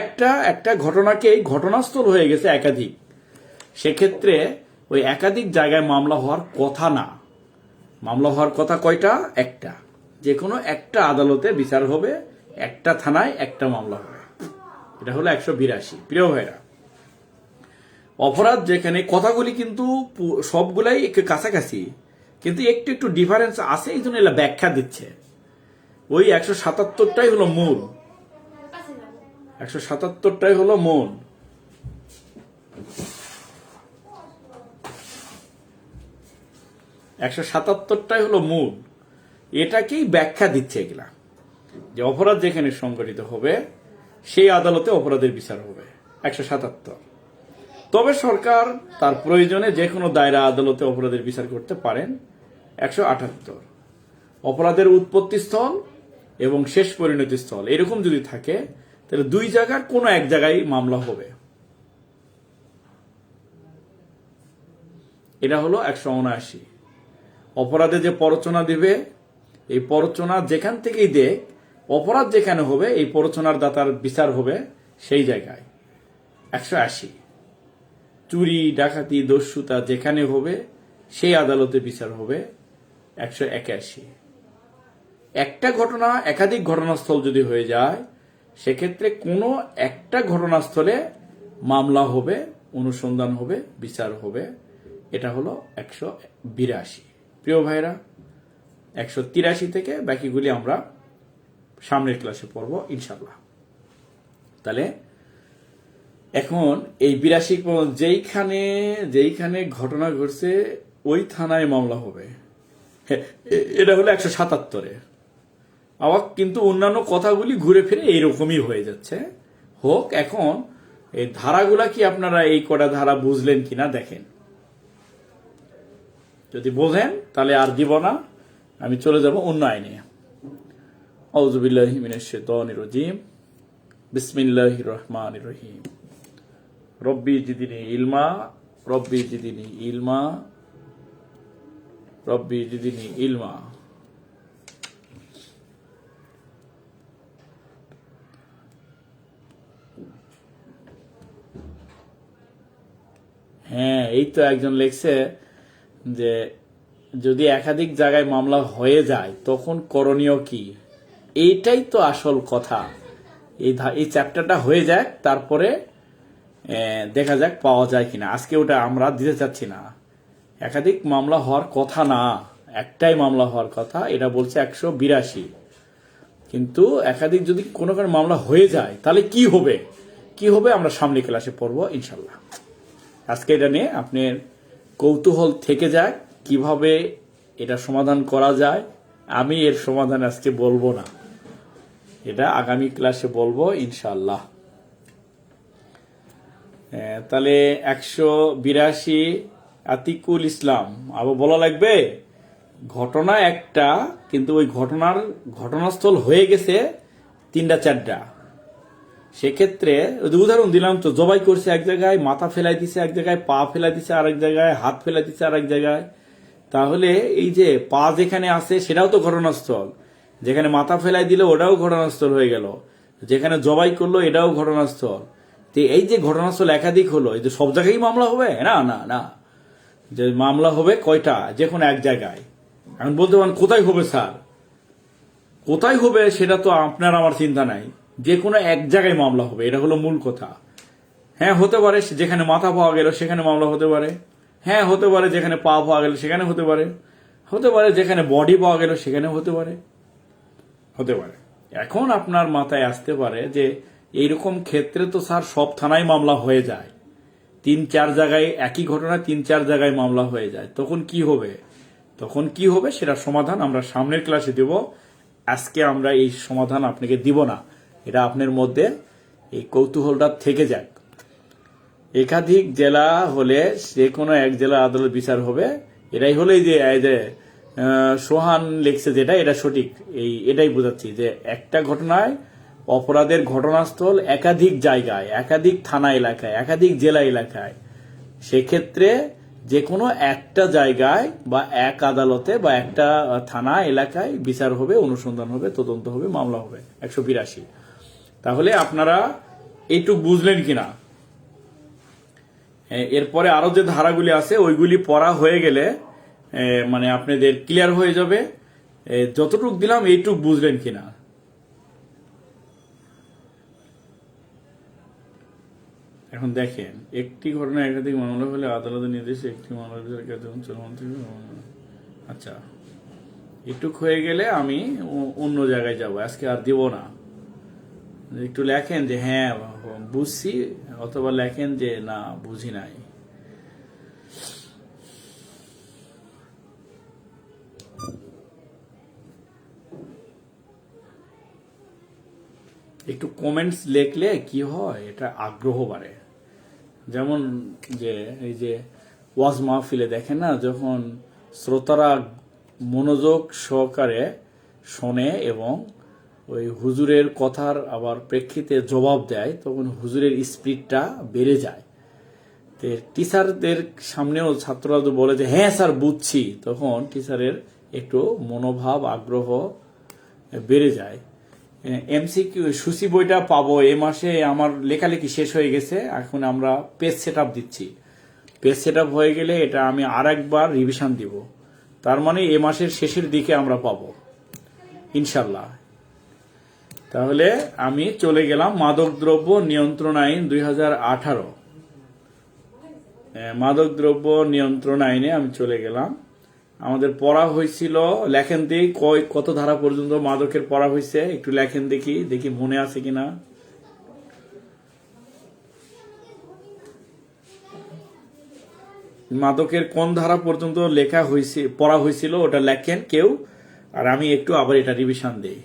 A: একটা ঘটনাকে ঘটনাস্থল হয়ে গেছে একাধিক, সেক্ষেত্রে ওই একাধিক জায়গায় মামলা হওয়ার কথা না। মামলা হওয়ার কথা কয়টা? একটা। যে কোনো একটা আদালতে বিচার হবে, একটা থানায় একটা মামলা হবে। এটা হলো 182। প্রিয় ভাইরা, অপরাধ যেখানে, কথাগুলি কিন্তু সবগুলাই একটু কাছাকাছি, কিন্তু একটু ডিফারেন্স আছে, এই জন্য এরা ব্যাখ্যা দিচ্ছে। ওই 177টাই হলো মূল। 177টাই হলো মূল। এটাকেই ব্যাখ্যা দিচ্ছে এগুলা, যে অপরাধ যেখানে সংঘটিত হবে সেই আদালতে অপরাধের বিচার হবে। 177। তবে সরকার তার প্রয়োজনে যে কোনো দায়রা আদালতে অপরাধের বিচার করতে পারেন। 178। অপরাধের উৎপত্তি স্থল এবং শেষ পরিণতি স্থল এরকম যদি থাকে তাহলে দুই জায়গার কোনো এক জায়গায় মামলা হবে। এটা হলো 179। অপরাধে যে প্ররোচনা দিবে, এই প্ররোচনা যেখান থেকেই দেখ, অপরাধ যেখানে হবে এই প্ররোচনার দাতার বিচার হবে সেই জায়গায় 180। চুরি ডাকাতি দস্যুতা যেখানে হবে সেই আদালতে বিচার হবে 181। একটা ঘটনা একাধিক ঘটনাস্থল যদি হয়ে যায়, সেক্ষেত্রে কোনো একটা ঘটনাস্থলে মামলা হবে, অনুসন্ধান হবে, বিচার হবে। এটা হলো 182। প্রিয় ভাইরা, 183 থেকে বাকিগুলি আমরা সামনের ক্লাসে পড়ব ইনশাল্লাহ। তাহলে এখন এই 82 যেইখানে ঘটনা ঘটছে ওই থানায় মামলা হবে। এটা হলো 177। আবার কিন্তু অন্যান্য কথাগুলি ঘুরে ফিরে এইরকমই হয়ে যাচ্ছে। হোক, এখন এই ধারাগুলা কি আপনারা এই কটা ধারা বুঝলেন কিনা দেখেন। যদি বোঝেন তাহলে আর দিব না, আমি চলে যাব অন্য আইনে। আউযু বিল্লাহি মিনাশ শাইতানির রাজিম। বিসমিল্লাহির রহমানির রহিম। রব্বি জিদিনি ইলমা, রব্বি জিদিনি ইলমা, রব্বি জিদিনি ইলমা। হ্যাঁ, এই তো একজন লিখছে যে যদি একাধিক জায়গায় মামলা হয়ে যায় তখন করণীয় কি। এইটাই তো আসল কথা। এই চ্যাপ্টারটা হয়ে যাক, তারপরে দেখা যাক পাওয়া যায় কিনা। আজকে ওটা আমরা দিতে চাচ্ছি না। একাধিক মামলা হওয়ার কথা না, একটাই মামলা হওয়ার কথা। এটা বলছে 182। কিন্তু একাধিক যদি কোনো কারণে মামলা হয়ে যায় তাহলে কি হবে আমরা সামনে ক্লাসে পড়বো ইনশাল্লাহ। আজকে এটা নিয়ে আপনার কৌতূহল থেকে যাক কিভাবে এটা সমাধান করা যায়। আমি এর সমাধান আজকে বলবো না, এটা আগামী ক্লাসে বলবো ইনশাল্লাহ। তাহলে 182 আতিকুল ইসলাম আবার বলা লাগবে। ঘটনা একটা, কিন্তু ওই ঘটনাস্থল হয়ে গেছে 3-4টা। সেক্ষেত্রে উদাহরণ দিলাম তো, জবাই করছে এক জায়গায়, মাথা ফেলাই দিছে এক জায়গায়, পা ফেলাই দিছে আরেক জায়গায়, হাত ফেলাই দিছে আরেক জায়গায়। তাহলে এই যে পা যেখানে আছে সেটাও তো ঘটনাস্থল, যেখানে মাথা ফেলাই দিল ওটাও ঘটনাস্থল হয়ে গেল, যেখানে জবাই করলো এটাও ঘটনাস্থল। তো এই যে ঘটনাস্থল একাধিক হলো, এই যে সব জায়গায় মামলা হবে না, না না, যে মামলা হবে কয়টা, যে কোনো এক জায়গায়। এখন বলতে পারেন কোথায় হবে স্যার, কোথায় হবে সেটা তো আপনার আমার চিন্তা নাই, যে কোনো এক জায়গায় মামলা হবে, এটা হলো মূল কথা। হ্যাঁ, হতে পারে যেখানে মাথা পাওয়া গেল সেখানে মামলা হতে পারে। হ্যাঁ, হতে পারে যেখানে পা পাওয়া গেল সেখানে হতে পারে। হতে পারে যেখানে বডি পাওয়া গেল সেখানে হতে পারে। এখন আপনার মাথায় আসতে পারে যে এইরকম ক্ষেত্রে তো স্যার সব থানায় মামলা হয়ে যায়, 3-4 জায়গায় একই ঘটনা 3-4 জায়গায় মামলা হয়ে যায়, তখন কি হবে সেটা সমাধান আমরা সামনের ক্লাসে দেব। আজকে আমরা এই সমাধান আপনাকে দিব না, এটা আপনার মধ্যে এই কৌতূহলটা থেকে যাক। একাধিক জেলা হলে যে কোনো এক জেলা আদালত বিচার হবে। এটাই হলো এই যে সোহান লিখছে যেটা, এটা সঠিক। এটাই বোঝাচ্ছি যে একটা ঘটনায় অপরাধের ঘটনাস্থল একাধিক জায়গায়, একাধিক থানা এলাকায়, একাধিক জেলা এলাকায়, সেক্ষেত্রে যে কোনো একটা জায়গায় বা এক আদালতে বা একটা থানা এলাকায় বিচার হবে, অনুসন্ধান হবে, তদন্ত হবে, মামলা হবে। 182। তাহলে আপনারা এইটুক বুঝলেন কিনা। এরপরে আরো যে ধারাগুলি আছে ওইগুলি পড়া হয়ে গেলে মানে আপনাদের ক্লিয়ার হয়ে যাবে যতটুক দিলাম এইটুক বুঝলেন কিনা। এখন দেখেন, একটি ঘটনা একাধিক মামলা হলে আদালতের নির্দেশে একটি মামলা চলমান থেকে। আচ্ছা, একটু হয়ে গেলে আমি অন্য জায়গায় যাব, আজকে আর দিব না। একটু লেখেন যে হ্যাঁ বুঝছি, অথবা লেখেন যে না বুঝি নাই। একটু কমেন্টস লিখলে কি হয়, এটা আগ্রহ বাড়ে। যেমন যে এই যে ওয়াজ মাহফিলে দেখেন না, যখন শ্রোতারা মনোযোগ সহকারে শোনে এবং ওই হুজুরের কথার আবার প্রেক্ষিতে জবাব দেয়, তখন হুজুরের স্পিডটা বেড়ে যায়। টিচারদের সামনেও ছাত্ররা তো বলে যে হ্যাঁ স্যার বুঝছি, তখন টিচারের একটু মনোভাব আগ্রহ বেড়ে যায়। এমসিকিউ সূচি বইটা পাবো এই মাসে, আমার লেখালেখি শেষ হয়ে গেছে, এখন আমরা পেজ সেট আপ দিচ্ছি। পেজ সেট আপ হয়ে গেলে এটা আমি আর একবার রিভিশন দিব, তার মানে এ মাসের শেষের দিকে আমরা পাবো ইনশাল্লাহ। তাহলে আমি চলে গেলাম মাদকদ্রব্য নিয়ন্ত্রণ আইন 2018। মাদকদ্রব্য নিয়ন্ত্রণ আইনে আমি চলে গেলাম। আমাদের পড়া হয়েছিল, লেখেন দেখি কত ধারা পর্যন্ত মাদকের পড়া হয়েছে, একটু লেখেন দেখি মনে আছে কিনা। মাদকের কোন ধারা পর্যন্ত লেখা হয়েছে, পড়া হয়েছিল ওটা লেখেন কেউ, আর আমি একটু আবার এটা রিভিশন দেই।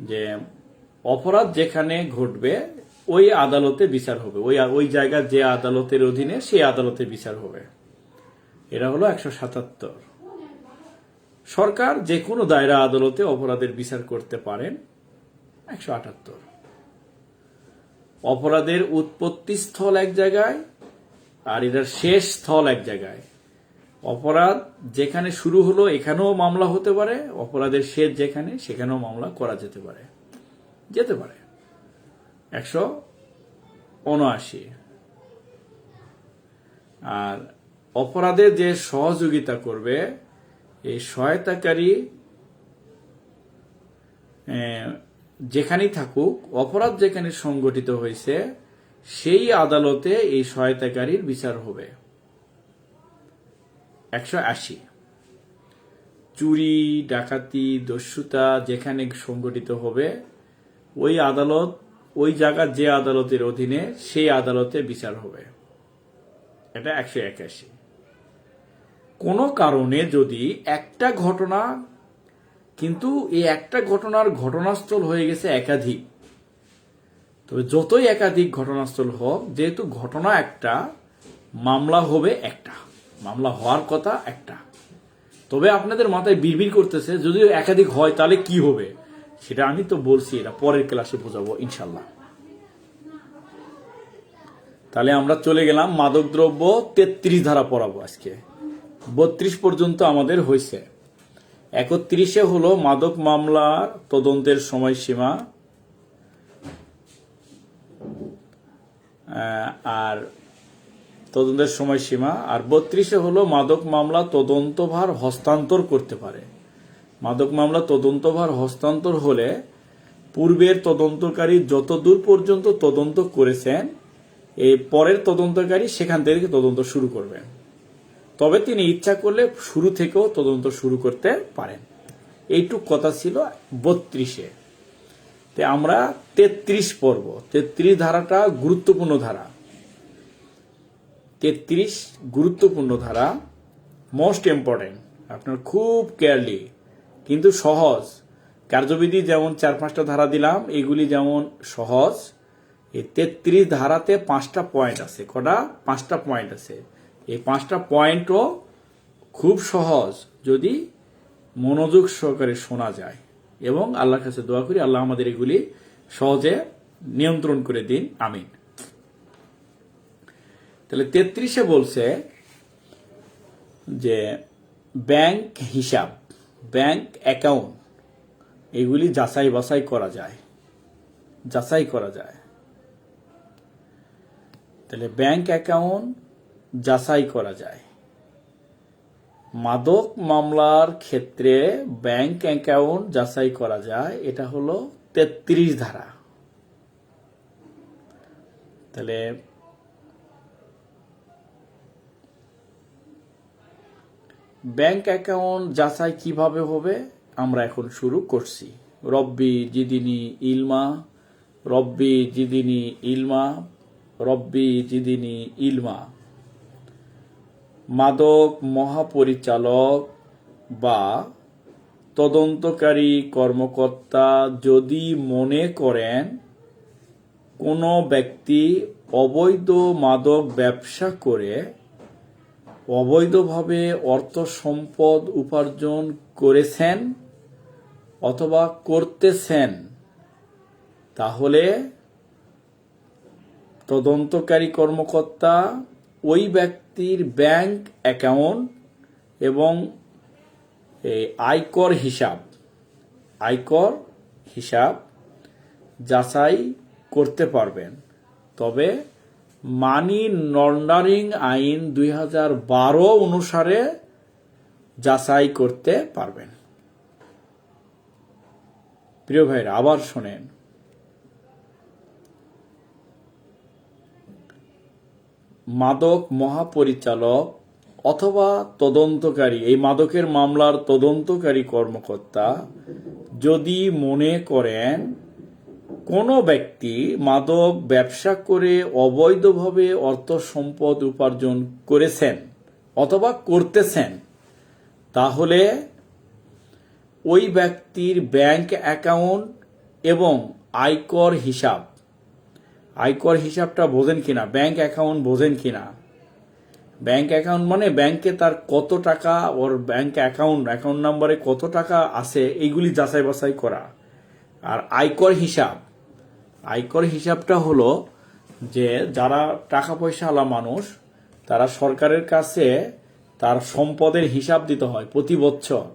A: যে অপরাধ যেখানে ঘটবে ওই আদালতে বিচার হবে, ওই জায়গার যে আদালতের অধীনে সেই আদালতে বিচার হবে। এটা হলো 177। সরকার যে কোনো দায়রা আদালতে অপরাধের বিচার করতে পারেন 178। অপরাধের উৎপত্তি স্থল এক জায়গায় আর এটার শেষ স্থল এক জায়গায়। অপরাধ যেখানে শুরু হলো এখানেও মামলা হতে পারে, অপরাধের শেষ যেখানে সেখানেও মামলা করা যেতে পারে 179। আর অপরাধে যে সহযোগিতা করবে, এই সহায়তাকারী যেখানেই থাকুক, অপরাধ যেখানে সংগঠিত হয়েছে সেই আদালতে এই সহায়তাকারীর বিচার হবে 180। চুরি, ডাকাতি, দস্যুতা যেখানে সংগঠিত হবে ওই আদালত, ওই জায়গার যে আদালতের অধীনে সেই আদালতে বিচার হবে, এটা 181। কোনো কারণে যদি একটা ঘটনা, কিন্তু এই একটা ঘটনার ঘটনাস্থল হয়ে গেছে একাধিক, তবে যতই একাধিক ঘটনাস্থল হোক, যেহেতু ঘটনা একটা, মামলা হবে একটা, মামলা হওয়ার কথা একটা। তবে আপনাদের মাথায় বিড়বিড় করতেছে যদিও একাধিক হয় তাহলে কি হবে, সেটা আমি তো বলছি, এটা পরের ক্লাসে বোঝাবো ইনশাল্লাহ। তাহলে আমরা চলে গেলাম মাদকদ্রব্য 33 ধারা পড়াবো আজকে। 32 পর্যন্ত আমাদের হয়েছে। 31 হলো মাদক মামলার তদন্তের সময়সীমা, আর তদন্তের সময়সীমা। আর 32 হলো মাদক মামলা তদন্তভার হস্তান্তর করতে পারে। মাদক মামলা তদন্তভার হস্তান্তর হলে পূর্বের তদন্তকারী যতদূর পর্যন্ত তদন্ত করেছেন, এই পরের তদন্তকারী সেখান থেকে তদন্ত শুরু করবেন। তবে তিনি ইচ্ছা করলে শুরু থেকেও তদন্ত শুরু করতে পারেন। এইটুক কথা ছিল 32-এ। তে আমরা 33 পড়ব। 33 ধারাটা গুরুত্বপূর্ণ ধারা। 33 গুরুত্বপূর্ণ ধারা, মোস্ট ইম্পর্টেন্ট, আপনার খুব কেয়ারলি, কিন্তু সহজ। কার্যবিধি যেমন 4-5টা ধারা দিলাম, এগুলি যেমন সহজ, এই 33 ধারাতে 5টা পয়েন্ট আছে। কটা? 5টা পয়েন্ট আছে। এই 5টা পয়েন্টও খুব সহজ যদি মনোযোগ সহকারে শোনা যায়, এবং আল্লাহর কাছে দোয়া করি আল্লাহ আমাদের এগুলি সহজে নিয়ন্ত্রণ করে দিন, আমিন। তাহলে 33-এ বলছে যে ব্যাংক হিসাব, ব্যাংক অ্যাকাউন্ট, এগুলি যাচাই বাছাই করা যায়, যাচাই করা যায়। তাহলে ব্যাংক অ্যাকাউন্ট যাচাই করা যায়। মাদক মামলার ক্ষেত্রে ব্যাংক অ্যাকাউন্ট যাচাই করা যায়, এটা হলো 33 ধারা। তাহলে ব্যাংক অ্যাকাউন্ট যাচাই কিভাবে হবে আমরা এখন শুরু করছি। রব্বি জিদিনি ইলমা, রব্বি জিদিনি ইলমা, রব্বি জিদিনি ইলমা। মাদক মহাপরিচালক বা তদন্তকারী কর্মকর্তা যদি মনে করেন কোনো ব্যক্তি অবৈধ মাদক ব্যবসা করে অবৈধভাবে অর্থ সম্পদ উপার্জন করেছেন অথবা করতেছেন, তাহলে তদন্তকারী কর্মকর্তা ওই ব্যক্তির ব্যাংক অ্যাকাউন্ট এবং আয়কর হিসাব যাচাই করতে পারবেন, তবে মানি লন্ডারিং আইন 2012 অনুসারে যাচাই করতে পারবেন। প্রিয় ভাইরা, আবার শোনেন, মাদক মহাপরিচালক অথবা তদন্তকারী, এই মাদকের মামলার তদন্তকারী কর্মকর্তা যদি মনে করেন কোনো ব্যক্তি মাদক ব্যবসা করে অবৈধভাবে অর্থ সম্পদ উপার্জন করেছেন অথবা করতেছেন, তাহলে ওই ব্যক্তির ব্যাংক অ্যাকাউন্ট এবং আয়কর হিসাবটা বোঝেন কিনা, ব্যাংক অ্যাকাউন্ট বোঝেন কিনা। ব্যাংক অ্যাকাউন্ট মানে ব্যাংকে তার কত টাকা, ওর ব্যাংক অ্যাকাউন্ট নাম্বারে কত টাকা আছে, এইগুলি যাচাই বাছাই করা। আর আয়কর হিসাবটা হলো যে যারা টাকা পয়সা আলা মানুষ, তারা সরকারের কাছে তার সম্পদের হিসাব দিতে হয় প্রতি বছর।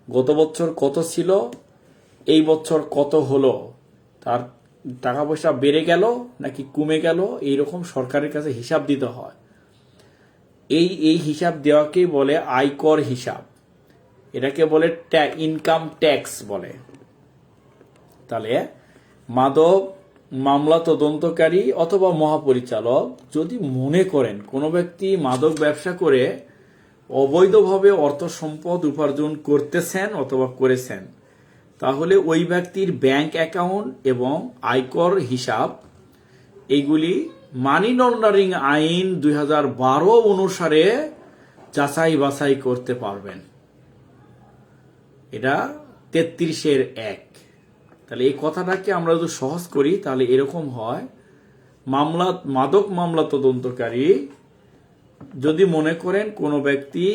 A: গত বছর কত ছিল, এই বছর কত হলো, তার টাকা পয়সা বেড়ে গেল নাকি কমে গেল, এইরকম সরকারের কাছে হিসাব দিতে হয়। এই হিসাব দেওয়াকেই বলে আয়কর হিসাব, এটাকে বলে ইনকাম ট্যাক্স বলে। তাহলে মাদক মামলা তদন্তকারী অথবা মহাপরিচালক যদি মনে করেন কোনো ব্যক্তি মাদক ব্যবসা করে অবৈধভাবে অর্থ সম্পদ উপার্জন করতেছেন অথবা করেছেন, তাহলে ওই ব্যক্তির ব্যাংক অ্যাকাউন্ট এবং আয়কর হিসাব এইগুলি মানি লন্ডারিং আইন 2012 অনুসারে যাচাই বাছাই করতে পারবেন। এটা 33(1)। তাহলে এই কথাটাকে আমরা যদি সহজ করি তাহলে এরকম হয়, মাদক মামলা তদন্তকারী যদি মনে করেন কোনো ব্যক্তি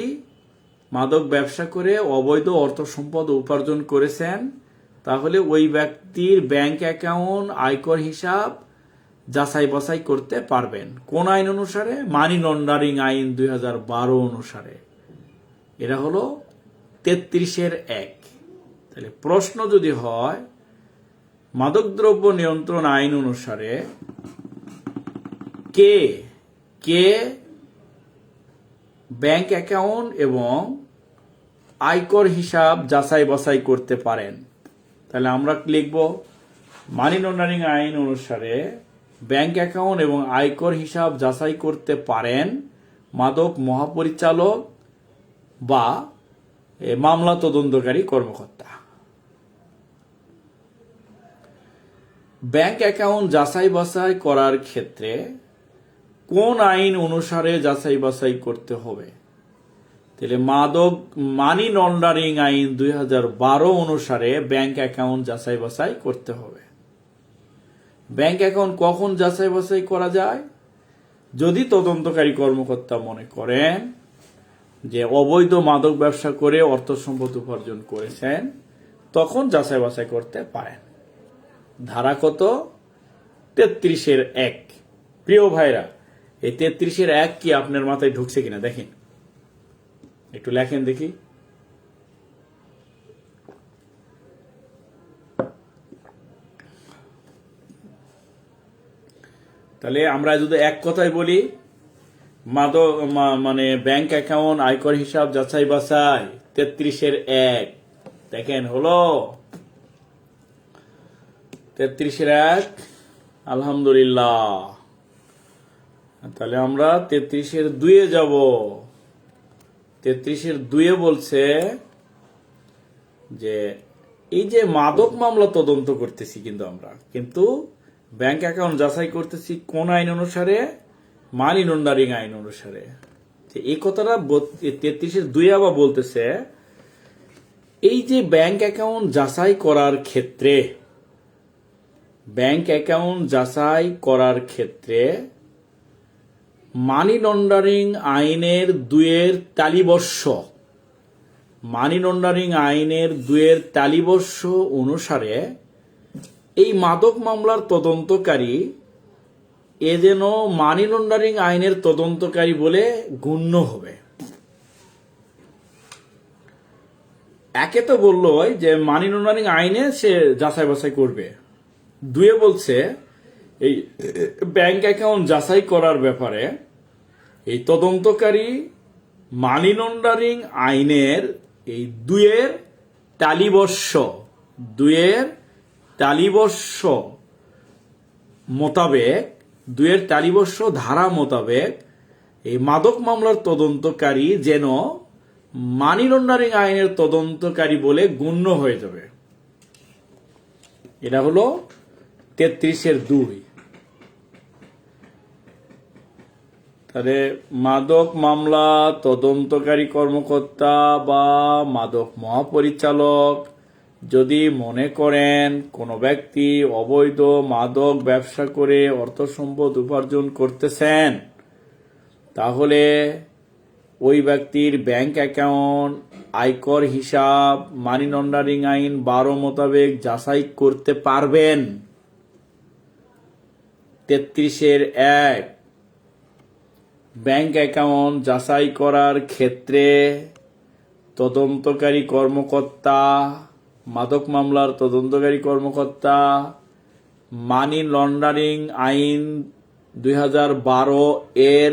A: মাদক ব্যবসা করে অবৈধ অর্থ সম্পদ উপার্জন করেছেন, তাহলে ওই ব্যক্তির ব্যাংক অ্যাকাউন্ট, আয়কর হিসাব যাচাই বাছাই করতে পারবেন। কোন আইন অনুসারে? মানি লন্ডারিং আইন 2012 অনুসারে। এটা হলো 33(1). তাহলে প্রশ্ন যদি হয় মাদকদ্রব্য নিয়ন্ত্রণ আইন অনুসারে কে ব্যাংক অ্যাকাউন্ট এবং আয়কর হিসাব যাচাই বাছাই করতে পারেন, তাহলে আমরা লিখব মানি লন্ডারিং আইন অনুসারে ব্যাংক অ্যাকাউন্ট এবং আয়কর হিসাব যাচাই করতে পারেন মাদক মহাপরিচালক বা মামলা তদন্তকারী কর্মকর্তা। ব্যাংক অ্যাকাউন্ট যাচাই বাছাই করার ক্ষেত্রে কোন আইন অনুসারে যাচাই বাছাই করতে হবে? তাহলে মানি লন্ডারিং আইন 2012 অনুসারে ব্যাংক অ্যাকাউন্ট যাচাই বাছাই করতে হবে। ব্যাংক অ্যাকাউন্ট কখন যাচাই বাছাই করা যায়? যদি তদন্তকারী কর্মকর্তা মনে করেন যে অবৈধ মাদক ব্যবসা করে অর্থ সম্পদ উপার্জন করেছেন, তখন যাচাই বাছাই করতে পারেন। ধারা কত? 33(1). প্রিয় ভাইরা, এই 33(1) কি আপনার মাথায় ঢুকছে কিনা দেখেন, একটু লেখেন দেখি। তাহলে আমরা যদি এক কথায় বলি, মানে ব্যাংক অ্যাকাউন্ট, আয়কর হিসাব যাচাই বাছাই 33(1). দেখেন হলো 33(1). আলহামদুলিল্লাহ। তাহলে আমরা 33(2)-এ যাব। 33(2)-এ বলছে যে এই যে মাদক মামলা তদন্ত করতেছি কিন্তু ব্যাংক অ্যাকাউন্ট যাচাই করতেছি কোন আইন অনুসারে? মানি লন্ডারিং আইন অনুসারে। এই কথাটা 33(2)-এ আবার বলতেছে এই যে ব্যাংক অ্যাকাউন্ট যাচাই করার ক্ষেত্রে মানি লন্ডারিং আইনের 2-এর তালিবর্ষ অনুসারে এই মাদক মামলার তদন্তকারী এ যেন মানি লন্ডারিং আইনের তদন্তকারী বলে গণ্য হবে। একে তো বললো যে মানি লন্ডারিং আইনে সে যাচাই বাছাই করবে, দুয়ে বলছে এই ব্যাংক অ্যাকাউন্ট যাচাই করার ব্যাপারে এই তদন্তকারী মানি লন্ডারিং আইনের এই দুয়ের তালিবর্ষ মোতাবেক, ধারা মোতাবেক এই মাদক মামলার তদন্তকারী যেন মানি লন্ডারিং আইনের তদন্তকারী বলে গণ্য হয়ে যাবে। এটা হলো 33(2)। তাহলে মাদক মামলা তদন্তকারী কর্মকর্তা বা মাদক মহাপরিচালক যদি মনে করেন কোনো ব্যক্তি অবৈধ মাদক ব্যবসা করে অর্থ সম্পদ উপার্জন করতেছেন, তাহলে ওই ব্যক্তির ব্যাংক অ্যাকাউন্ট, আয়কর হিসাব মানি লন্ডারিং আইন 12 মোতাবেক যাচাই করতে পারবেন। 33(1) ব্যাংক অ্যাকাউন্ট যাচাই করার ক্ষেত্রে তদন্তকারী কর্মকর্তা, মাদক মামলার তদন্তকারী কর্মকর্তা মানি লন্ডারিং আইন 2012 এর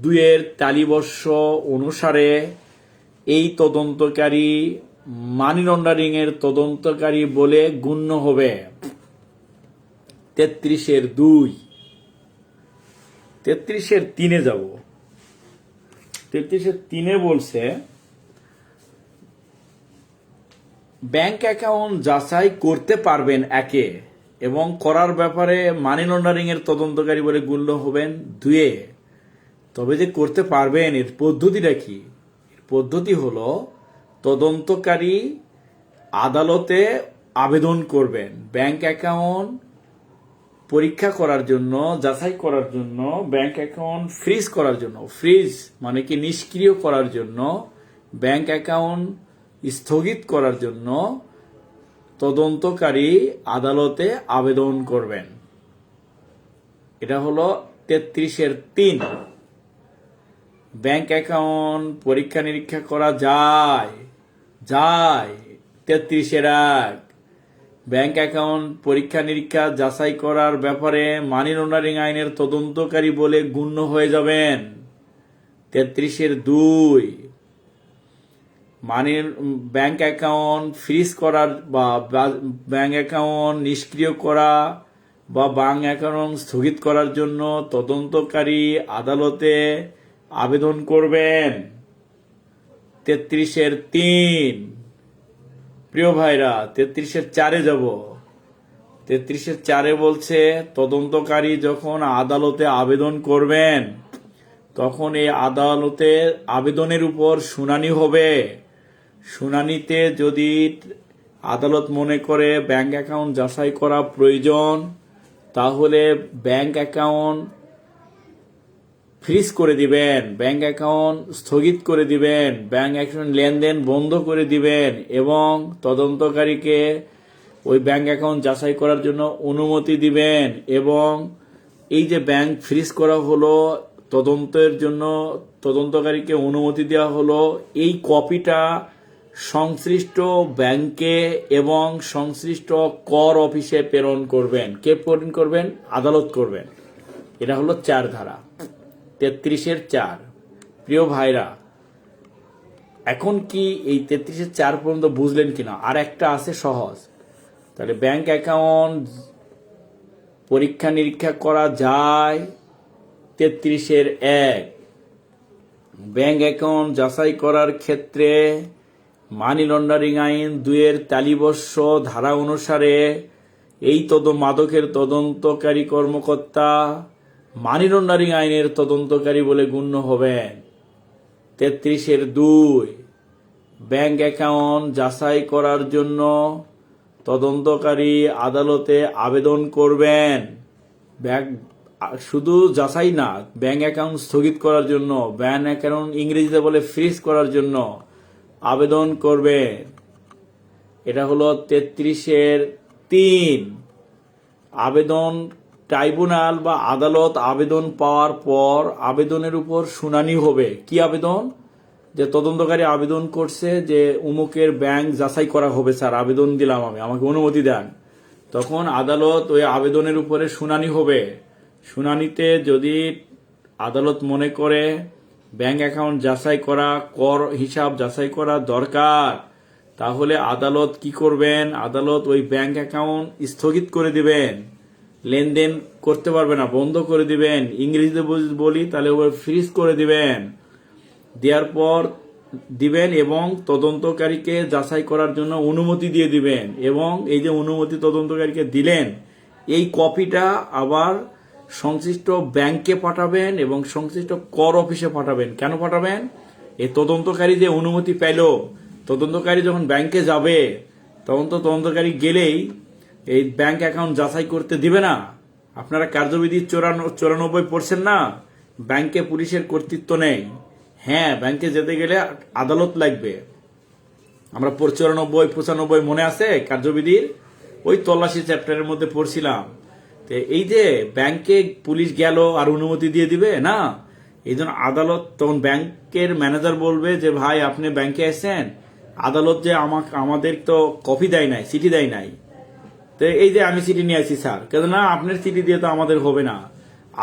A: 2 তালিবর্ষ অনুসারে এই তদন্তকারী মানি লন্ডারিং এর তদন্তকারী বলে গণ্য হবে। 33(2)। 33(3)-এ যাব। 33(3)-এ বলছে ব্যাংক অ্যাকাউন্ট যাচাই করতে পারবেন একে, এবং করার ব্যাপারে মানি লন্ডারিং এর তদন্তকারী বলে গণ্য হবেন 2-এ। তবে যে করতে পারবেন এর পদ্ধতিটা কি? এর পদ্ধতি হলো তদন্তকারী আদালতে আবেদন করবেন ব্যাংক অ্যাকাউন্ট পরীক্ষা করার জন্য, যাচাই করার জন্য, ব্যাংক অ্যাকাউন্ট ফ্রিজ করার জন্য, ফ্রিজ মানে কি নিষ্ক্রিয় করার জন্য, ব্যাংক অ্যাকাউন্ট স্থগিত করার জন্য তদন্তকারী আদালতে আবেদন করবেন। এটা হলো 33(3). ব্যাংক অ্যাকাউন্ট পরীক্ষা নিরীক্ষা করা যায়। 33(1) ব্যাংক অ্যাকাউন্ট পরীক্ষা নিরীক্ষা যাচাই করার ব্যাপারে মানি লন্ডারিং আইনের তদন্তকারী বলে গণ্য হয়ে যাবেন। 33(2) ব্যাংক অ্যাকাউন্ট ফ্রিজ করার বা ব্যাংক অ্যাকাউন্ট নিষ্ক্রিয় করা বা ব্যাংক অ্যাকাউন্ট স্থগিত করার জন্য তদন্তকারী আদালতে আবেদন করবেন। 33(3) প্রিয় ভাইরা, 33(4)-এ যাব। 33(4)-এ বলছে তদন্তকারী যখন আদালতে আবেদন করবেন তখন এই আদালতে আবেদনের উপর শুনানি হবে। শুনানিতে যদি আদালত মনে করে ব্যাংক অ্যাকাউন্ট যাচাই করা প্রয়োজন, তাহলে ব্যাংক অ্যাকাউন্ট ফ্রিজ করে দিবেন, ব্যাংক অ্যাকাউন্ট স্থগিত করে দিবেন, ব্যাংক অ্যাকাউন্ট লেনদেন বন্ধ করে দিবেন এবং তদন্তকারীকে ওই ব্যাংক অ্যাকাউন্ট যাচাই করার জন্য অনুমতি দিবেন। এবং এই যে ব্যাংক ফ্রিজ করা হলো, তদন্তের জন্য তদন্তকারীকে অনুমতি দেওয়া হলো, এই কপিটা সংশ্লিষ্ট ব্যাংকে এবং সংশ্লিষ্ট কর অফিসে প্রেরণ করবেন। কে প্রেরণ করবেন? আদালত করবেন। এটা হলো 4 ধারা, 33(4). প্রিয় ভাইরা, এখন কি এই 33(4) পর্যন্ত বুঝলেন কিনা? আর একটা আছে সহজ। তাহলে ব্যাংক অ্যাকাউন্ট পরীক্ষা নিরীক্ষা করা যায়। 33(1) ব্যাংক অ্যাকাউন্ট যাচাই করার ক্ষেত্রে মানি লন্ডারিং আইন 2 তালিবর্ষ ধারা অনুসারে এই মাদকের তদন্তকারী কর্মকর্তা মানি লন্ডারিং আইনের তদন্তকারী বলে গণ্য হবেন। 33(2) ব্যাংক অ্যাকাউন্ট যাচাই করার জন্য তদন্তকারী আদালতে আবেদন করবেন। শুধু যাচাই না, ব্যাংক অ্যাকাউন্ট স্থগিত করার জন্য, ব্যাংক অ্যাকাউন্ট ইংরেজিতে বলে ফ্রিজ করার জন্য আবেদন করবেন। এটা হলো 33(3) আবেদন ট্রাইব্যুনাল বা আদালত আবেদন পাওয়ার পর আবেদনের উপর শুনানি হবে। কি আবেদন? যে তদন্তকারী আবেদন করছে যে উমুকের ব্যাংক যাচাই করা হবে, স্যার আবেদন দিলাম আমি, আমাকে অনুমতি দেন। তখন আদালত ওই আবেদনের উপরে শুনানি হবে। শুনানিতে যদি আদালত মনে করে ব্যাংক অ্যাকাউন্ট যাচাই করা, কর হিসাব যাচাই করা দরকার, তাহলে আদালত কি করবেন? আদালত ওই ব্যাংক অ্যাকাউন্ট স্থগিত করে দিবেন, লেনদেন করতে পারবে না, বন্ধ করে দিবেন। ইংরেজিতে বলি তাহলে ওই ফ্রিজ করে দিবেন। দেওয়ার পর দিবেন এবং তদন্তকারীকে যাচাই করার জন্য অনুমতি দিয়ে দিবেন। এবং এই যে অনুমতি তদন্তকারীকে দিলেন, এই কপিটা আবার সংশ্লিষ্ট ব্যাংকে পাঠাবেন এবং সংশ্লিষ্ট কর অফিসে পাঠাবেন। কেন পাঠাবেন? এই তদন্তকারী যে অনুমতি পেল, তদন্তকারী যখন ব্যাংকে যাবে, তখন তো তদন্তকারী গেলেই এই ব্যাংক অ্যাকাউন্ট যাচাই করতে দিবে না। আপনারা কার্যবিধি 94 পড়ছেন না? ব্যাংকে পুলিশের কর্তৃত্ব নেই। হ্যাঁ, ব্যাংকে যেতে গেলে আদালত লাগবে। আমরা 94, 95 মনে আছে কার্যবিধির? ওই তল্লাশি চ্যাপ্টারের মধ্যে পড়ছিলাম। তো এই যে ব্যাংকে পুলিশ গেল আর অনুমতি দিয়ে দিবে না, এই জন্য আদালত তখন ব্যাংকের ম্যানেজার বলবে যে ভাই আপনি ব্যাংকে এসেছেন, আদালত যে আমাদের তো কপি দেয় নাই, চিঠি দেয় নাই, তো এই যে আমি চিঠি নিয়ে আসি স্যার, কেন না আপনার চিঠি দিয়ে তো আমাদের হবে না,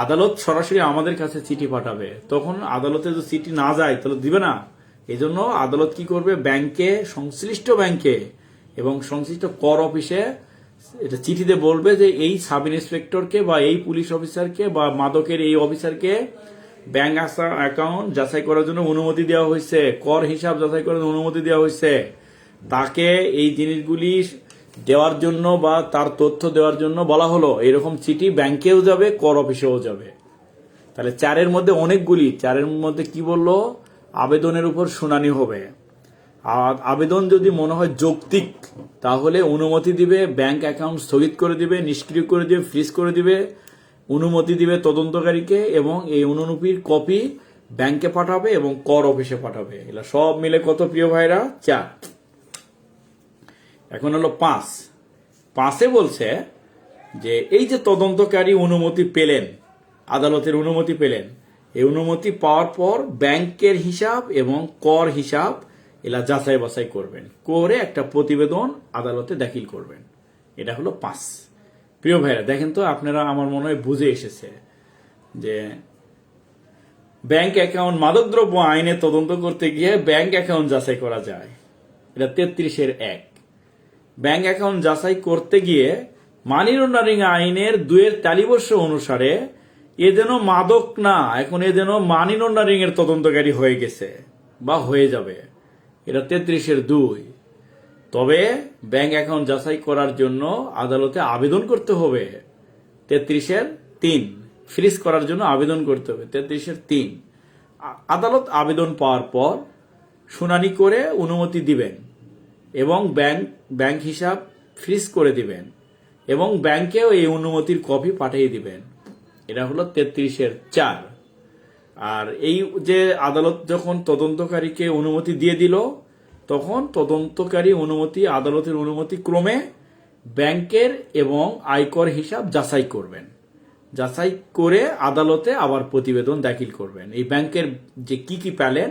A: আদালত সরাসরি আমাদের কাছে চিঠি পাঠাবে। তখন আদালতে যদি চিঠি না যায় তাহলে দিবে না। এই জন্য আদালত কি করবে? ব্যাংকে, সংশ্লিষ্ট ব্যাংকে এবং সংশ্লিষ্ট কর অফিসে এটা চিঠিতে বলবে যে এই সাব ইন্সপেক্টরকে বা এই পুলিশ অফিসারকে বা মাদকের এই অফিসারকে ব্যাংক অ্যাকাউন্ট যাচাই করার জন্য অনুমতি দেওয়া হয়েছে, কর হিসাব যাচাই করার জন্য অনুমতি দেওয়া হয়েছে, তাকে এই জিনিসগুলি দেওয়ার জন্য বা তার তথ্য দেওয়ার জন্য বলা হলো। এরকম চিঠি ব্যাংকেও যাবে, কর অফিসেও যাবে। তাহলে 4-এর মধ্যে অনেকগুলি, 4-এর মধ্যে কি বললো? আবেদনের উপর শুনানি হবে। আর আবেদন যদি মনে হয় যৌক্তিক, তাহলে অনুমতি দিবে, ব্যাংক অ্যাকাউন্ট স্থগিত করে দিবে, নিষ্ক্রিয় করে দিবে, ফ্রিজ করে দিবে, অনুমতি দিবে তদন্তকারীকে এবং এই অনুলিপির কপি ব্যাংকে পাঠাবে এবং কর অফিসে পাঠাবে। এগুলো সব মিলে কত প্রিয় ভাইরা? 4। এখন হলো 5। 5-এ বলছে যে এই যে তদন্তকারী অনুমতি পেলেন, আদালতের অনুমতি পেলেন, এই অনুমতি পাওয়ার পর ব্যাংকের হিসাব এবং কর হিসাব এলা যাচাই বাছাই করবেন, করে একটা প্রতিবেদন আদালতে দাখিল করবেন। এটা হলো 5। প্রিয় ভাইরা দেখেন তো, আপনারা আমার মনে হয় বুঝে এসেছে যে ব্যাংক অ্যাকাউন্ট মাদকদ্রব্য আইনে তদন্ত করতে গিয়ে ব্যাংক অ্যাকাউন্ট যাচাই করা যায়। এটা 33-এর 1। ব্যাংক অ্যাকাউন্ট যাচাই করতে গিয়ে মানি লন্ডারিং আইনের 2-এর তালিবর্ষ অনুসারে এ যেন মাদক না, এখন এ যেন মানি লন্ডারিং এর তদন্তকারী হয়ে গেছে বা হয়ে যাবে। এটা 33-এর 2। তবে ব্যাংক অ্যাকাউন্ট যাচাই করার জন্য আদালতে আবেদন করতে হবে। 33-এর 3। ফ্রিজ করার জন্য আবেদন করতে হবে। 33-এর 3। আদালত আবেদন পাওয়ার পর শুনানি করে অনুমতি দিবেন এবং ব্যাংক হিসাব ফ্রিজ করে দিবেন এবং ব্যাংকেও এই অনুমতির কপি পাঠিয়ে দিবেন। এটা হলো 33-এর 4। আর এই যে আদালত যখন তদন্তকারীকে অনুমতি দিয়ে দিল, তখন তদন্তকারী অনুমতি, আদালতের অনুমতি ক্রমে ব্যাংকের এবং আয়কর হিসাব যাচাই করবেন। যাচাই করে আদালতে আবার প্রতিবেদন দাখিল করবেন। এই ব্যাংকের যে কি পেলেন,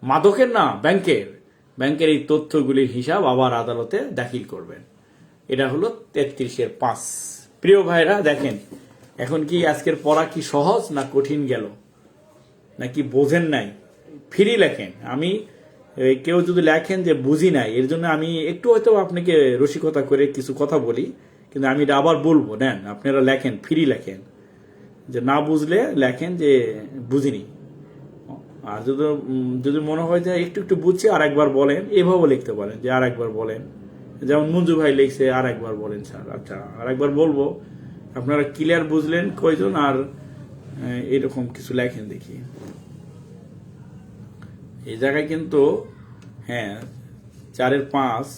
A: মাদকের না, ব্যাংকের এই তথ্যগুলির হিসাব আবার আদালতে দাখিল করবেন। এটা হলো 33-এর 5। প্রিয় ভাইরা দেখেন, এখন কি আজকের পড়া কি সহজ না কঠিন গেল, নাকি বোঝেন নাই? ফ্রি লেখেন। আমি কেউ যদি লেখেন যে বুঝি নাই, এর জন্য আমি একটু হয়তো আপনাকে রসিকতা করে কিছু কথা বলি, কিন্তু আমি এটা আবার বলবো। নেন, আপনারা লেখেন, ফ্রি লেখেন, যে না বুঝলে লেখেন যে বুঝিনি। আর যদি মনে হয় যে একটু বুঝছি আর একবার বলেন, এভাবে লিখতে পারেন যে আর একবার বলেন। যেমন মঞ্জু ভাই লিখছে আর একবার বলেন স্যার। আচ্ছা, আর একবার বলবো, আপনারা ক্লিয়ার বুঝলেন কয়জন? আর এরকম কিছু লেখেন দেখি। এই জায়গায় কিন্তু হ্যাঁ 4-এর 5,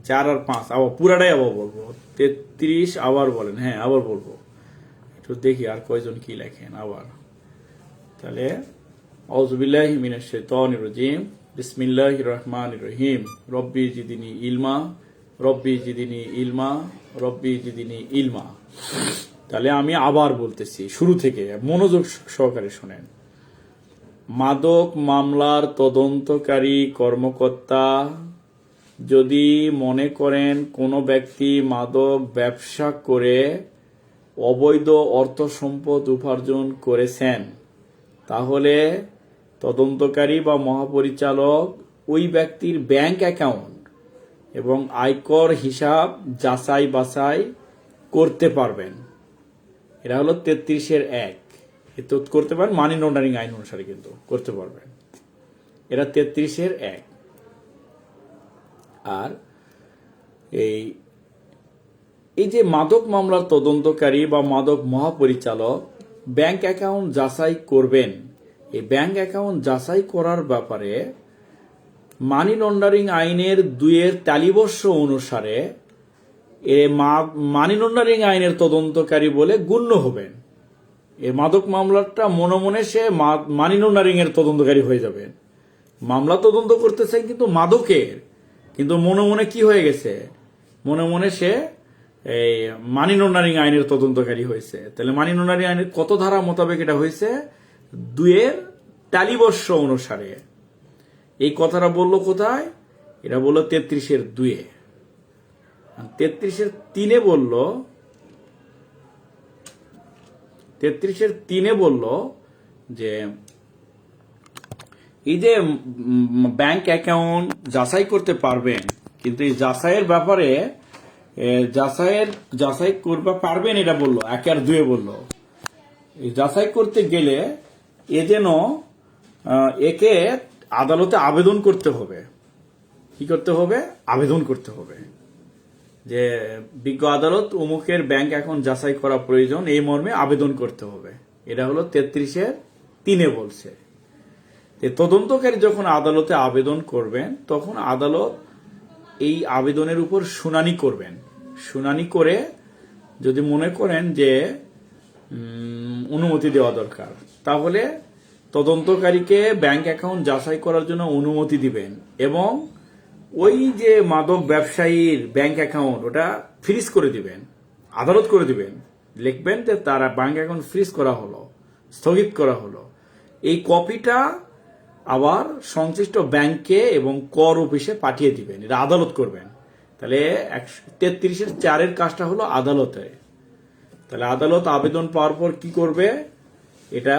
A: 4 আর 5 আবার পুরাটাই আবার বলবো। 33 আবার বলেন, হ্যাঁ আবার বলবো। একটু দেখি আর কয়জন কি লেখেন আবার। তাহলে আউযুবিল্লাহি মিনাশ শাইতানির রাজিম, বিসমিল্লাহির রহমানির রহিম, রব্বি জিদিনি ইলমা, রব্বি জিদিনি ইলমা, রব্বি জিদিনি ইলমা। তাহলে আমি আবার বলতেছি শুরু থেকে, মনোযোগ সহকারে শোনেন। মাদক মামলার তদন্তকারী কর্মকর্তা যদি মনে করেন কোনো ব্যক্তি মাদক ব্যবসা করে অবৈধ অর্থ সম্পদ উপার্জন করেছেন, তাহলে তদন্তকারী বা মহাপরিচালক ওই ব্যক্তির ব্যাংক অ্যাকাউন্ট এবং আয়কর হিসাব যাচাই বাছাই করতে পারবেন। এটা হলো 33-1। এত করতে পারেন মানি লন্ডারিং আইন অনুসারে, কিন্তু করতে পারবেন। এটা 33-1। আর এই যে মাদক মামলার তদন্তকারী বা মাদক মহাপরিচালক ব্যাংক অ্যাকাউন্ট যাচাই করবেন, এই ব্যাংক অ্যাকাউন্ট যাচাই করার ব্যাপারে মানি লন্ডারিং আইনের 2-এর তালিবর্ষ অনুসারে মানি লন্ডারিং আইনের তদন্তকারী বলে গণ্য হবেন। এই মাদক মামলাটা মনে মনে সে মানি লন্ডারিং এর তদন্তকারী হয়ে যাবেন। মামলা তদন্ত করতেছে কিন্তু মাদকের, কিন্তু মনে মনে কি হয়ে গেছে, মনে মনে সে এই মানি লন্ডারিং আইনের তদন্তকারী হয়েছে। তাহলে মানি লন্ডারিং আইনের কত ধারা মোতাবেক এটা হয়েছে? 2-এর তালিবর্ষ অনুসারে। এই কথাটা বললো কোথায়? এটা বললো 33-2-এ। 33-3-এ বললো, 33-3-এ বললো যে এই যে ব্যাংক অ্যাকাউন্ট যাচাই করতে পারবেন, কিন্তু এই যাচাইয়ের ব্যাপারে যাচাই করতে পারবেন এটা বললো 1-2-এ বললো। এই যাচাই করতে গেলে এ যেন একে আদালতে আবেদন করতে হবে। কি করতে হবে? আবেদন করতে হবে যে বিজ্ঞ আদালত অমুকের ব্যাংক অ্যাকাউন্ট যাচাই করা প্রয়োজন, এই মর্মে আবেদন করতে হবে। এটা হলো 33-3-এ বলছে। তদন্তকারী যখন আদালতে আবেদন করবেন, তখন আদালত এই আবেদনের উপর শুনানি করবেন। শুনানি করে যদি মনে করেন যে অনুমতি দেওয়া দরকার, তাহলে তদন্তকারীকে ব্যাংক অ্যাকাউন্ট যাচাই করার জন্য অনুমতি দিবেন এবং ওই যে মাদক ব্যবসায়ীর ব্যাংক অ্যাকাউন্ট ওটা ফ্রিজ করে দিবেন, আদালত করে দিবেন। লিখবেন যে তার ব্যাংক অ্যাকাউন্ট ফ্রিজ করা হলো, স্থগিত করা হলো। এই কপিটা আবার সংশ্লিষ্ট ব্যাংকে এবং কর অফিসে পাঠিয়ে দিবেন। এটা আদালত করবেন। তাহলে 33-4-এর কাজটা হলো আদালতে। তাহলে আদালত আবেদন পাওয়ার পর কি করবে? এটা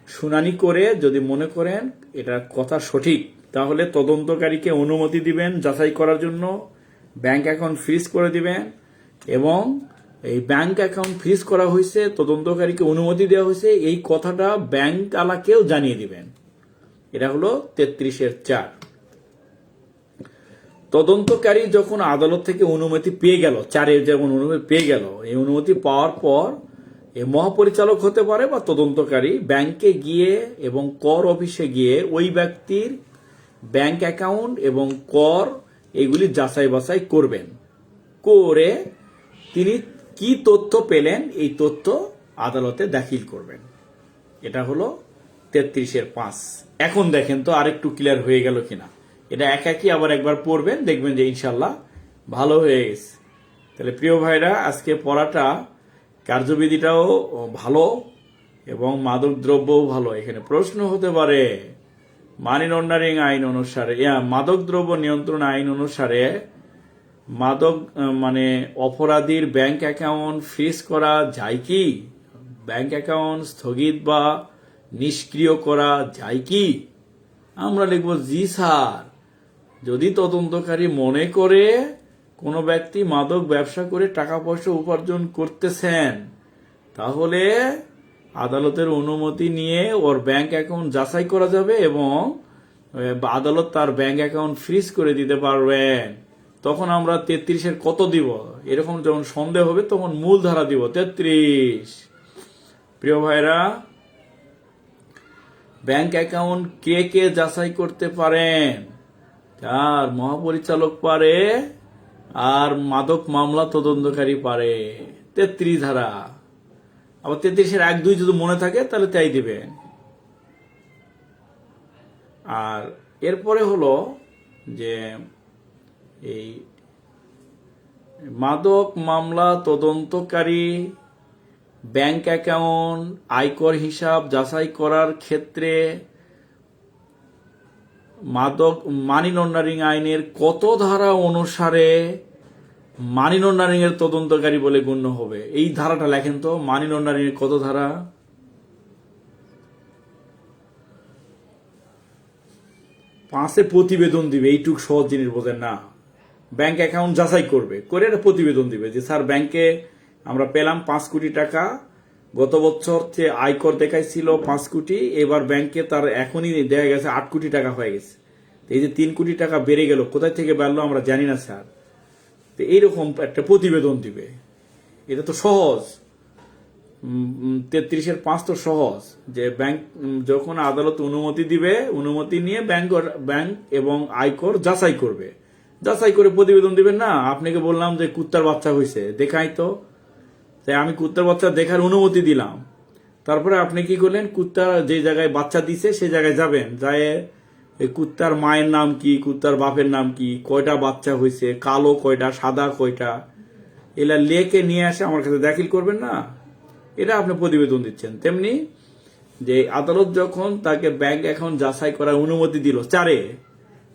A: শুনানি করে যদি মনে করেন এটা কথা সঠিক, তাহলে তদন্তকারীকে অনুমতি দিবেন যাচাই করার জন্য, ব্যাংক অ্যাকাউন্ট ফ্রিজ করে দিবেন এবং এই ব্যাংক অ্যাকাউন্ট ফ্রিজ করা হয়েছে, তদন্তকারীকে অনুমতি দেওয়া হয়েছে, এই কথাটা ব্যাংক আলাকেও জানিয়ে দিবেন। এটা হলো 33-4। তদন্তকারী যখন আদালত থেকে অনুমতি পেয়ে গেল, 4-এ যখন অনুমতি পেয়ে গেল, এই অনুমতি পাওয়ার পর এই মহাপরিচালক হতে পারে বা তদন্তকারী ব্যাংকে গিয়ে এবং কর অফিসে গিয়ে ওই ব্যক্তির ব্যাংক অ্যাকাউন্ট এবং কর এগুলি যাচাই বাছাই করবেন। করে তিনি কি তথ্য পেলেন এই তথ্য আদালতে দাখিল করবেন। এটা হলো 33-5। এখন দেখেন তো আরেকটু ক্লিয়ার হয়ে গেল কিনা। এটা একাকি আবার একবার পড়বেন, দেখবেন যে ইনশাল্লাহ ভালো হয়ে গেছে। তাহলে প্রিয় ভাইরা, আজকে পড়াটা কার্যবিধিটাও ভালো এবং মাদক দ্রব্যও ভালো। এখানে প্রশ্ন হতে পারে মানি লন্ডারিং আইন অনুসারে, মাদক দ্রব্য নিয়ন্ত্রণ আইন অনুসারে মাদক মানে অপরাধীর ব্যাংক অ্যাকাউন্ট ফ্রিজ করা যায় কি? ব্যাংক অ্যাকাউন্ট স্থগিত বা নিষ্ক্রিয় করা যায় কি? আমরা লিখব জি স্যার। যদি তদন্তকারী মনে করে কোনো ব্যক্তি মাদক ব্যবসা করে টাকা পয়সা উপার্জন করতেছেন, তাহলে আদালতের অনুমতি নিয়ে ওর ব্যাংক অ্যাকাউন্ট যাচাই করা যাবে এবং আদালত তার ব্যাংক অ্যাকাউন্ট ফ্রিজ করে দিতে পারবেন। তখন আমরা 33-এর কত দিব? এরকম যখন সন্দেহ হবে তখন মূল ধারা দিব 33। প্রিয় ভাইরা, ব্যাংক অ্যাকাউন্ট কে কে যাচাই করতে পারেন? আর মহাপরিচালক পারে আর মাদক মামলা তদন্তকারী পারে। 33 ধারা। আবার 33-এর 1-2 যদি মনে থাকে তাহলে তাই দিবেন। আর এরপরে হলো যে এই মাদক মামলা তদন্তকারী ব্যাংক অ্যাকাউন্ট, আয়কর হিসাব যাচাই করার ক্ষেত্রে মানি লন্ডারিং আইনের কত ধারা অনুসারে মানি লন্ডারিং এর তদন্তকারী বলে গণ্য হবে? এই ধারাটা লেখেন তো, মানি লন্ডারিং এর কত ধারা? 5 প্রতিবেদন দিবে, এইটুক সহজ জিনিস বোঝেন না। ব্যাংক অ্যাকাউন্ট যাচাই করবে, করে একটা প্রতিবেদন দিবে যে স্যার ব্যাংকে আমরা পেলাম 5 কোটি টাকা, গত বছর আয়কর দেখাইছিল 5 কোটি, এবার ব্যাংকে তার এখনই দেখা গেছে 8 কোটি টাকা হয়ে গেছে। এই যে 3 কোটি টাকা বেড়ে গেল, কোথায় থেকে বাড়লো আমরা জানি না স্যার। তো এইরকম একটা প্রতিবেদন দিবে। এটা তো সহজ। 33-5 তো সহজ, যে ব্যাংক যখন আদালত অনুমতি দিবে, অনুমতি নিয়ে ব্যাংক এবং আয়কর যাচাই করবে, যাচাই করে প্রতিবেদন দিবেন না। আপনাকে বললাম যে কুত্তার বাচ্চা হয়েছে, দেখাই তো, তাই আমি কুত্তার বাচ্চা দেখার অনুমতি দিলাম। তারপরে আপনি কি করলেন, কুত্তা যে জায়গায় বাচ্চা দিছে সে জায়গায় যাবেন, যায় এই কুত্তার মায়ের নাম কি, কুত্তার বাপের নাম কি, কয়টা বাচ্চা হয়েছে, কালো কয়টা, সাদা কয়টা, এলা লেকে নিয়ে আসে আমার কাছে দাখিল করবেন না। এটা আপনি প্রতিবেদন দিচ্ছেন। তেমনি যে আদালত যখন তাকে ব্যাংক অ্যাকাউন্ট যাচাই করার অনুমতি দিল,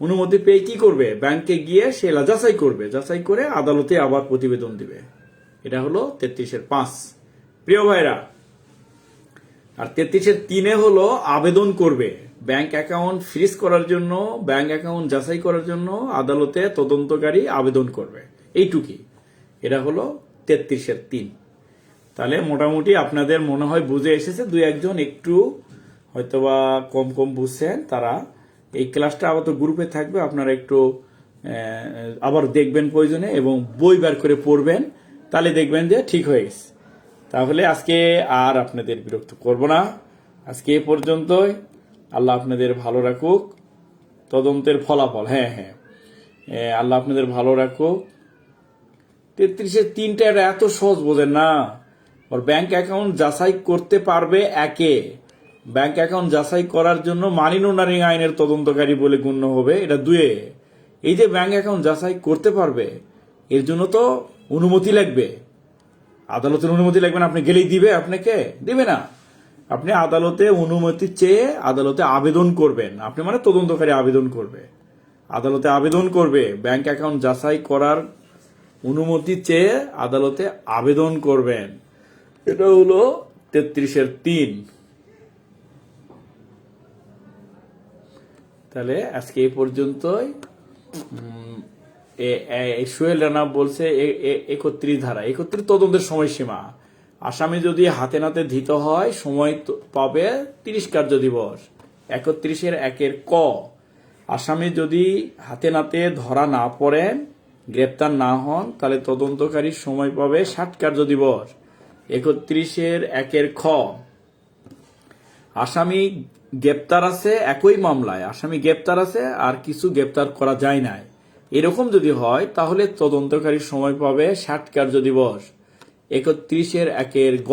A: অনুমতি পেয়ে কি করবে, ব্যাংকে গিয়ে সে যাচাই করবে, যাচাই করে আদালতে আবার প্রতিবেদন দিবে। এটা হলো 33-5। প্রিয় ভাইরা, আর 33-3 হলো আবেদন করবে ব্যাংক অ্যাকাউন্ট ফ্রিজ করার জন্য, ব্যাংক অ্যাকাউন্ট যাচাই করার জন্য আদালতে তদন্তকারী আবেদন করবে, এইটুকুই। এটা হলো 33-3। তাহলে মোটামুটি আপনাদের মনে হয় বুঝে এসেছে। 2-1 একটু হয়তোবা কম কম বুঝছেন, তারা এই ক্লাসটা আবার তো গ্রুপে থাকবে, আপনারা একটু আবার দেখবেন প্রয়োজনে এবং বই বের করে পড়বেন, তাহলে দেখবেন যে ঠিক হয়ে গেছে। তাহলে আজকে আর আপনাদের বিরক্ত করব না, আজকে এ পর্যন্তই। আল্লাহ আপনাদের ভালো রাখুক। তদন্তের ফলাফল, আল্লাহ আপনাদের ভালো রাখুক। 33-3টা এত সহজ বোঝেন না। ওর ব্যাংক অ্যাকাউন্ট যাচাই করতে পারবে, ব্যাংক অ্যাকাউন্ট যাচাই করার জন্য মানি লন্ডারিং আইনের তদন্তকারী বলে গণ্য হবে, এটা 2। এই যে ব্যাংক অ্যাকাউন্ট যাচাই করতে পারবে, এর জন্য তো অনুমতি লাগবে, আদালতের অনুমতি লাগবে না। আপনি গেলেই দিবে? আপনাকে দিবে না। আপনি আদালতে অনুমতি চেয়ে আদালতে আবেদন করবেন। আপনি মানে তদন্তকারী আবেদন করবে, আদালতে আবেদন করবে, ব্যাংক অ্যাকাউন্ট যাচাই করার অনুমতি চেয়ে আদালতে আবেদন করবেন। এটা হলো 33-3। তাহলে আজকে এই পর্যন্তই। সোহেল রানা বলছে 31 ধারা, 31 তদন্তের সময়সীমা। আসামি যদি হাতে নাতে ধৃত হয় সময় পাবে 30 কার্য দিবস। 31-1 ক, আসামি যদি হাতে নাতে ধরা না পড়েন, গ্রেপ্তার না হন, তাহলে তদন্তকারী সময় পাবে 60 কার্য দিবস। 31-1 খ, আসামি গ্রেপ্তার আছে, একই মামলায় আসামি গ্রেপ্তার আছে আর কিছু গ্রেপ্তার করা যায় নাই, এরকম যদি হয় তাহলে তদন্তকারী সময় পাবে 60 কার্য দিবস। 31-1 গ,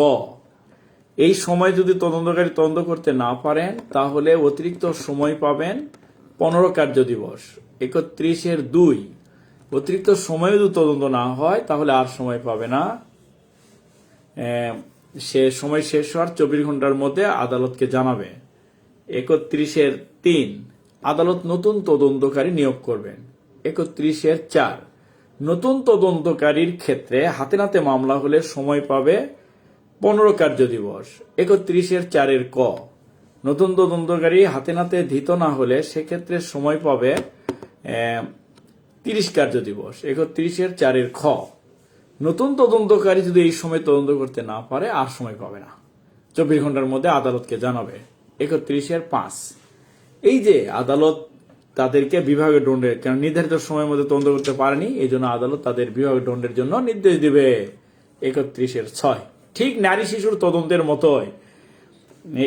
A: এই সময় যদি তদন্তকারী তদন্ত করতে না পারেন তাহলে অতিরিক্ত সময় পাবেন 15 কার্য দিবস। 31-2, অতিরিক্ত সময় যদি তদন্ত না হয় তাহলে আর সময় পাবে না, সে সময় শেষ হওয়ার 24 ঘন্টার মধ্যে আদালতকে জানাবে। 31-3, আদালত নতুন তদন্তকারী নিয়োগ করবেন। 31-4, নতুন তদন্তকারীর ক্ষেত্রে হাতে নাতে মামলা হলে সময় পাবে 15 কার্য দিবস। 31-4 ক, নতুন তদন্তকারী হাতে নাতে ধৃত না হলে সেক্ষেত্রে সময় পাবে 30 কার্য দিবস। 31-4 খ, নতুন তদন্তকারী যদি এই সময় তদন্ত করতে না পারে আর সময় পাবে না, 24 ঘন্টার মধ্যে আদালতকে জানাবে। 31-5, এই যে আদালত তাদেরকে বিভাগীয় দণ্ডের, কারণ নির্ধারিত সময়ের মধ্যে তদন্ত করতে পারেনি, এই জন্য আদালত তাদের বিভাগীয় দণ্ডের জন্য নির্দেশ দিবে। 31-6, ঠিক নারী শিশুর তদন্তের মতোই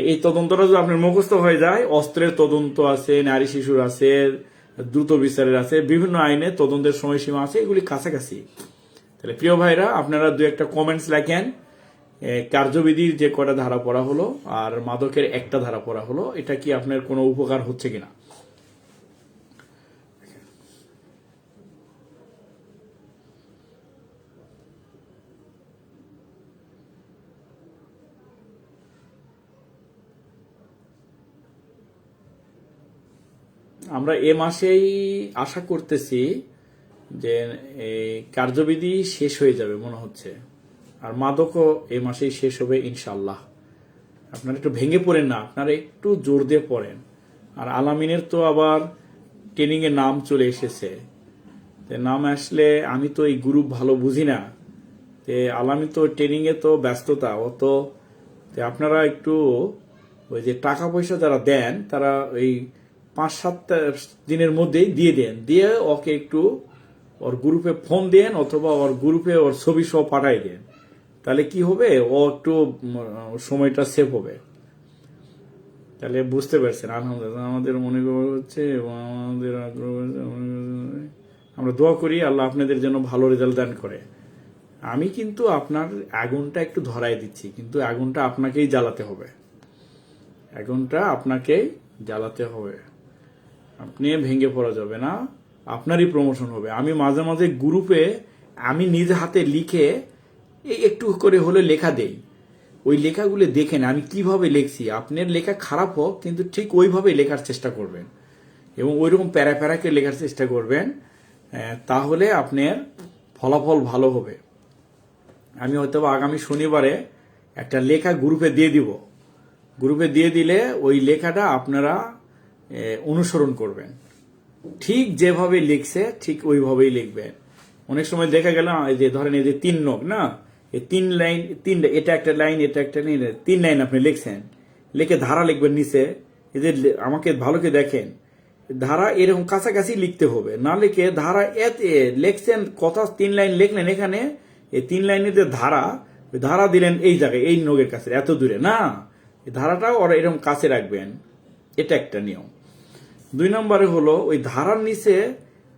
A: এই তদন্তটা যদি আপনার মুখস্থ হয়ে যায়, অস্ত্রের তদন্ত আছে, নারী শিশুর আছে, দ্রুত বিচারের আছে, বিভিন্ন আইনে তদন্তের সময়সীমা আছে, এগুলি কাছাকাছি। তাহলে প্রিয় ভাইরা, আপনারা 2-1 কমেন্টস লেখেন, কার্যবিধির যে কটা ধারা পড়া হলো আর মাদকের একটা ধারা পড়া হলো, এটা কি আপনার কোনো উপকার হচ্ছে কিনা। আমরা এ মাসেই আশা করতেছি যে এই কার্যবিধি শেষ হয়ে যাবে মনে হচ্ছে, আর মাদকও এই মাসেই শেষ হবে ইনশাল্লাহ। আপনারা একটু ভেঙে পড়েন না, আপনারা একটু জোর দিয়ে পড়েন। আর আলামিনের তো আবার ট্রেনিং এর নাম চলে এসেছে, নাম আসলে আমি তো এই গ্রুপ ভালো বুঝি না, আলামিন তো ট্রেনিং এ তো ব্যস্ততা অত, আপনারা একটু ওই যে টাকা পয়সা যারা দেন তারা ওই 5-7 দিনের মধ্যেই দিয়ে দেন, দিয়ে ওকে একটু ওর গ্রুপে ফোন দেন অথবা ওর গ্রুপে ওর ছবি সহ পাঠাই দেন, তাহলে কি হবে, ও একটু সময়টা সেভ হবে। তাহলে বুঝতে পারছেন। আলহামদুলিল্লাহ আমাদের মনে হচ্ছে এবং আমাদের আগ্রহ, আমরা দোয়া করি আল্লাহ আপনাদের জন্য ভালো রেজাল্ট দান করে। আমি কিন্তু আপনার আগুনটা একটু ধরাই দিচ্ছি, কিন্তু আগুনটা আপনাকেই জ্বালাতে হবে, আগুনটা আপনাকেই জ্বালাতে হবে। আপনি ভেঙে পড়া যাবে না, আপনারই প্রমোশন হবে। আমি মাঝে মাঝে গ্রুপে আমি নিজে হাতে লিখে একটু করে হলে লেখা দেই, ওই লেখাগুলো দেখেন আমি কিভাবে লিখছি। আপনার লেখা খারাপ হোক কিন্তু ঠিক ওইভাবে লেখার চেষ্টা করবেন এবং ওইরকম প্যারা প্যারাকে লেখার চেষ্টা করবেন, তাহলে আপনার ফলাফল ভালো হবে। আমি হয়তো আগামী শনিবারে একটা লেখা গ্রুপে দিয়ে দিব, গ্রুপে দিয়ে দিলে ওই লেখাটা আপনারা অনুসরণ করবেন, ঠিক যেভাবে লিখছে ঠিক ওইভাবেই লিখবেন। অনেক সময় দেখা গেল যে ধরেন এই যে 3 নং না, এই 3 লাইন, এটা একটা লাইন, এটা একটা লাইন, 3 লাইন আপনি লিখছেন, লিখে ধারা লিখবেন নিচে। এই যে আমাকে ভালো করে দেখেন, ধারা এরকম কাছাকাছি লিখতে হবে, না লিখে ধারা লিখছেন কথা 3 লাইন লিখলেন, এখানে এই 3 লাইনের যে ধারা দিলেন এই জায়গায়, এই নগের কাছে এত দূরে না, ধারাটাও ওরা এরকম কাছে রাখবেন, এটা একটা নিয়ম। 2 নম্বরে হলো ওই ধারার নিচে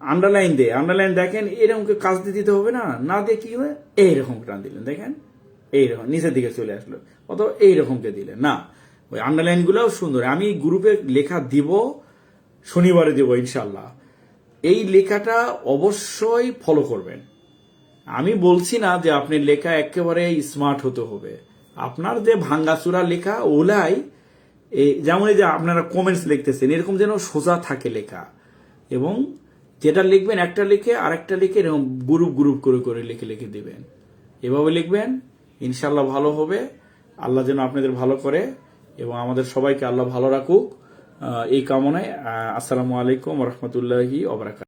A: আন্ডারলাইন দিয়ে, আন্ডারলাইন দেখেন এরকম কাজ দিতে হবে না, না দিয়ে কি হয় এইরকম টান দিলেন, দেখেন এইরকম নিচের দিকে চলে আসলো, অথবা এইরকমকে দিলেন না, ওই আন্ডারলাইন গুলাও সুন্দর। আমি গ্রুপে লেখা দিব, শনিবারে দেব ইনশাল্লাহ। এই লেখাটা অবশ্যই ফলো করবেন। আমি বলছি না যে আপনার লেখা একেবারে স্মার্ট হতে হবে, আপনার যে ভাঙ্গাচুরা লেখা ওলাই, যেমন এই যে আপনারা কমেন্টস লিখতেছেন এরকম যেন সোজা থাকে লেখা, এবং যেটা লিখবেন একটা লিখে আরেকটা লিখে এরকম গ্রুপ গ্রুপ করে করে লিখে লিখে দিবেন, এভাবে লিখবেন ইনশাল্লাহ ভালো হবে। আল্লাহ যেন আপনাদের ভালো করে এবং আমাদের সবাইকে আল্লাহ ভালো রাখুক, এই কামনায়। আসসালামু আলাইকুম ওয়া রাহমাতুল্লাহি ওয়া বারাকাতুহু।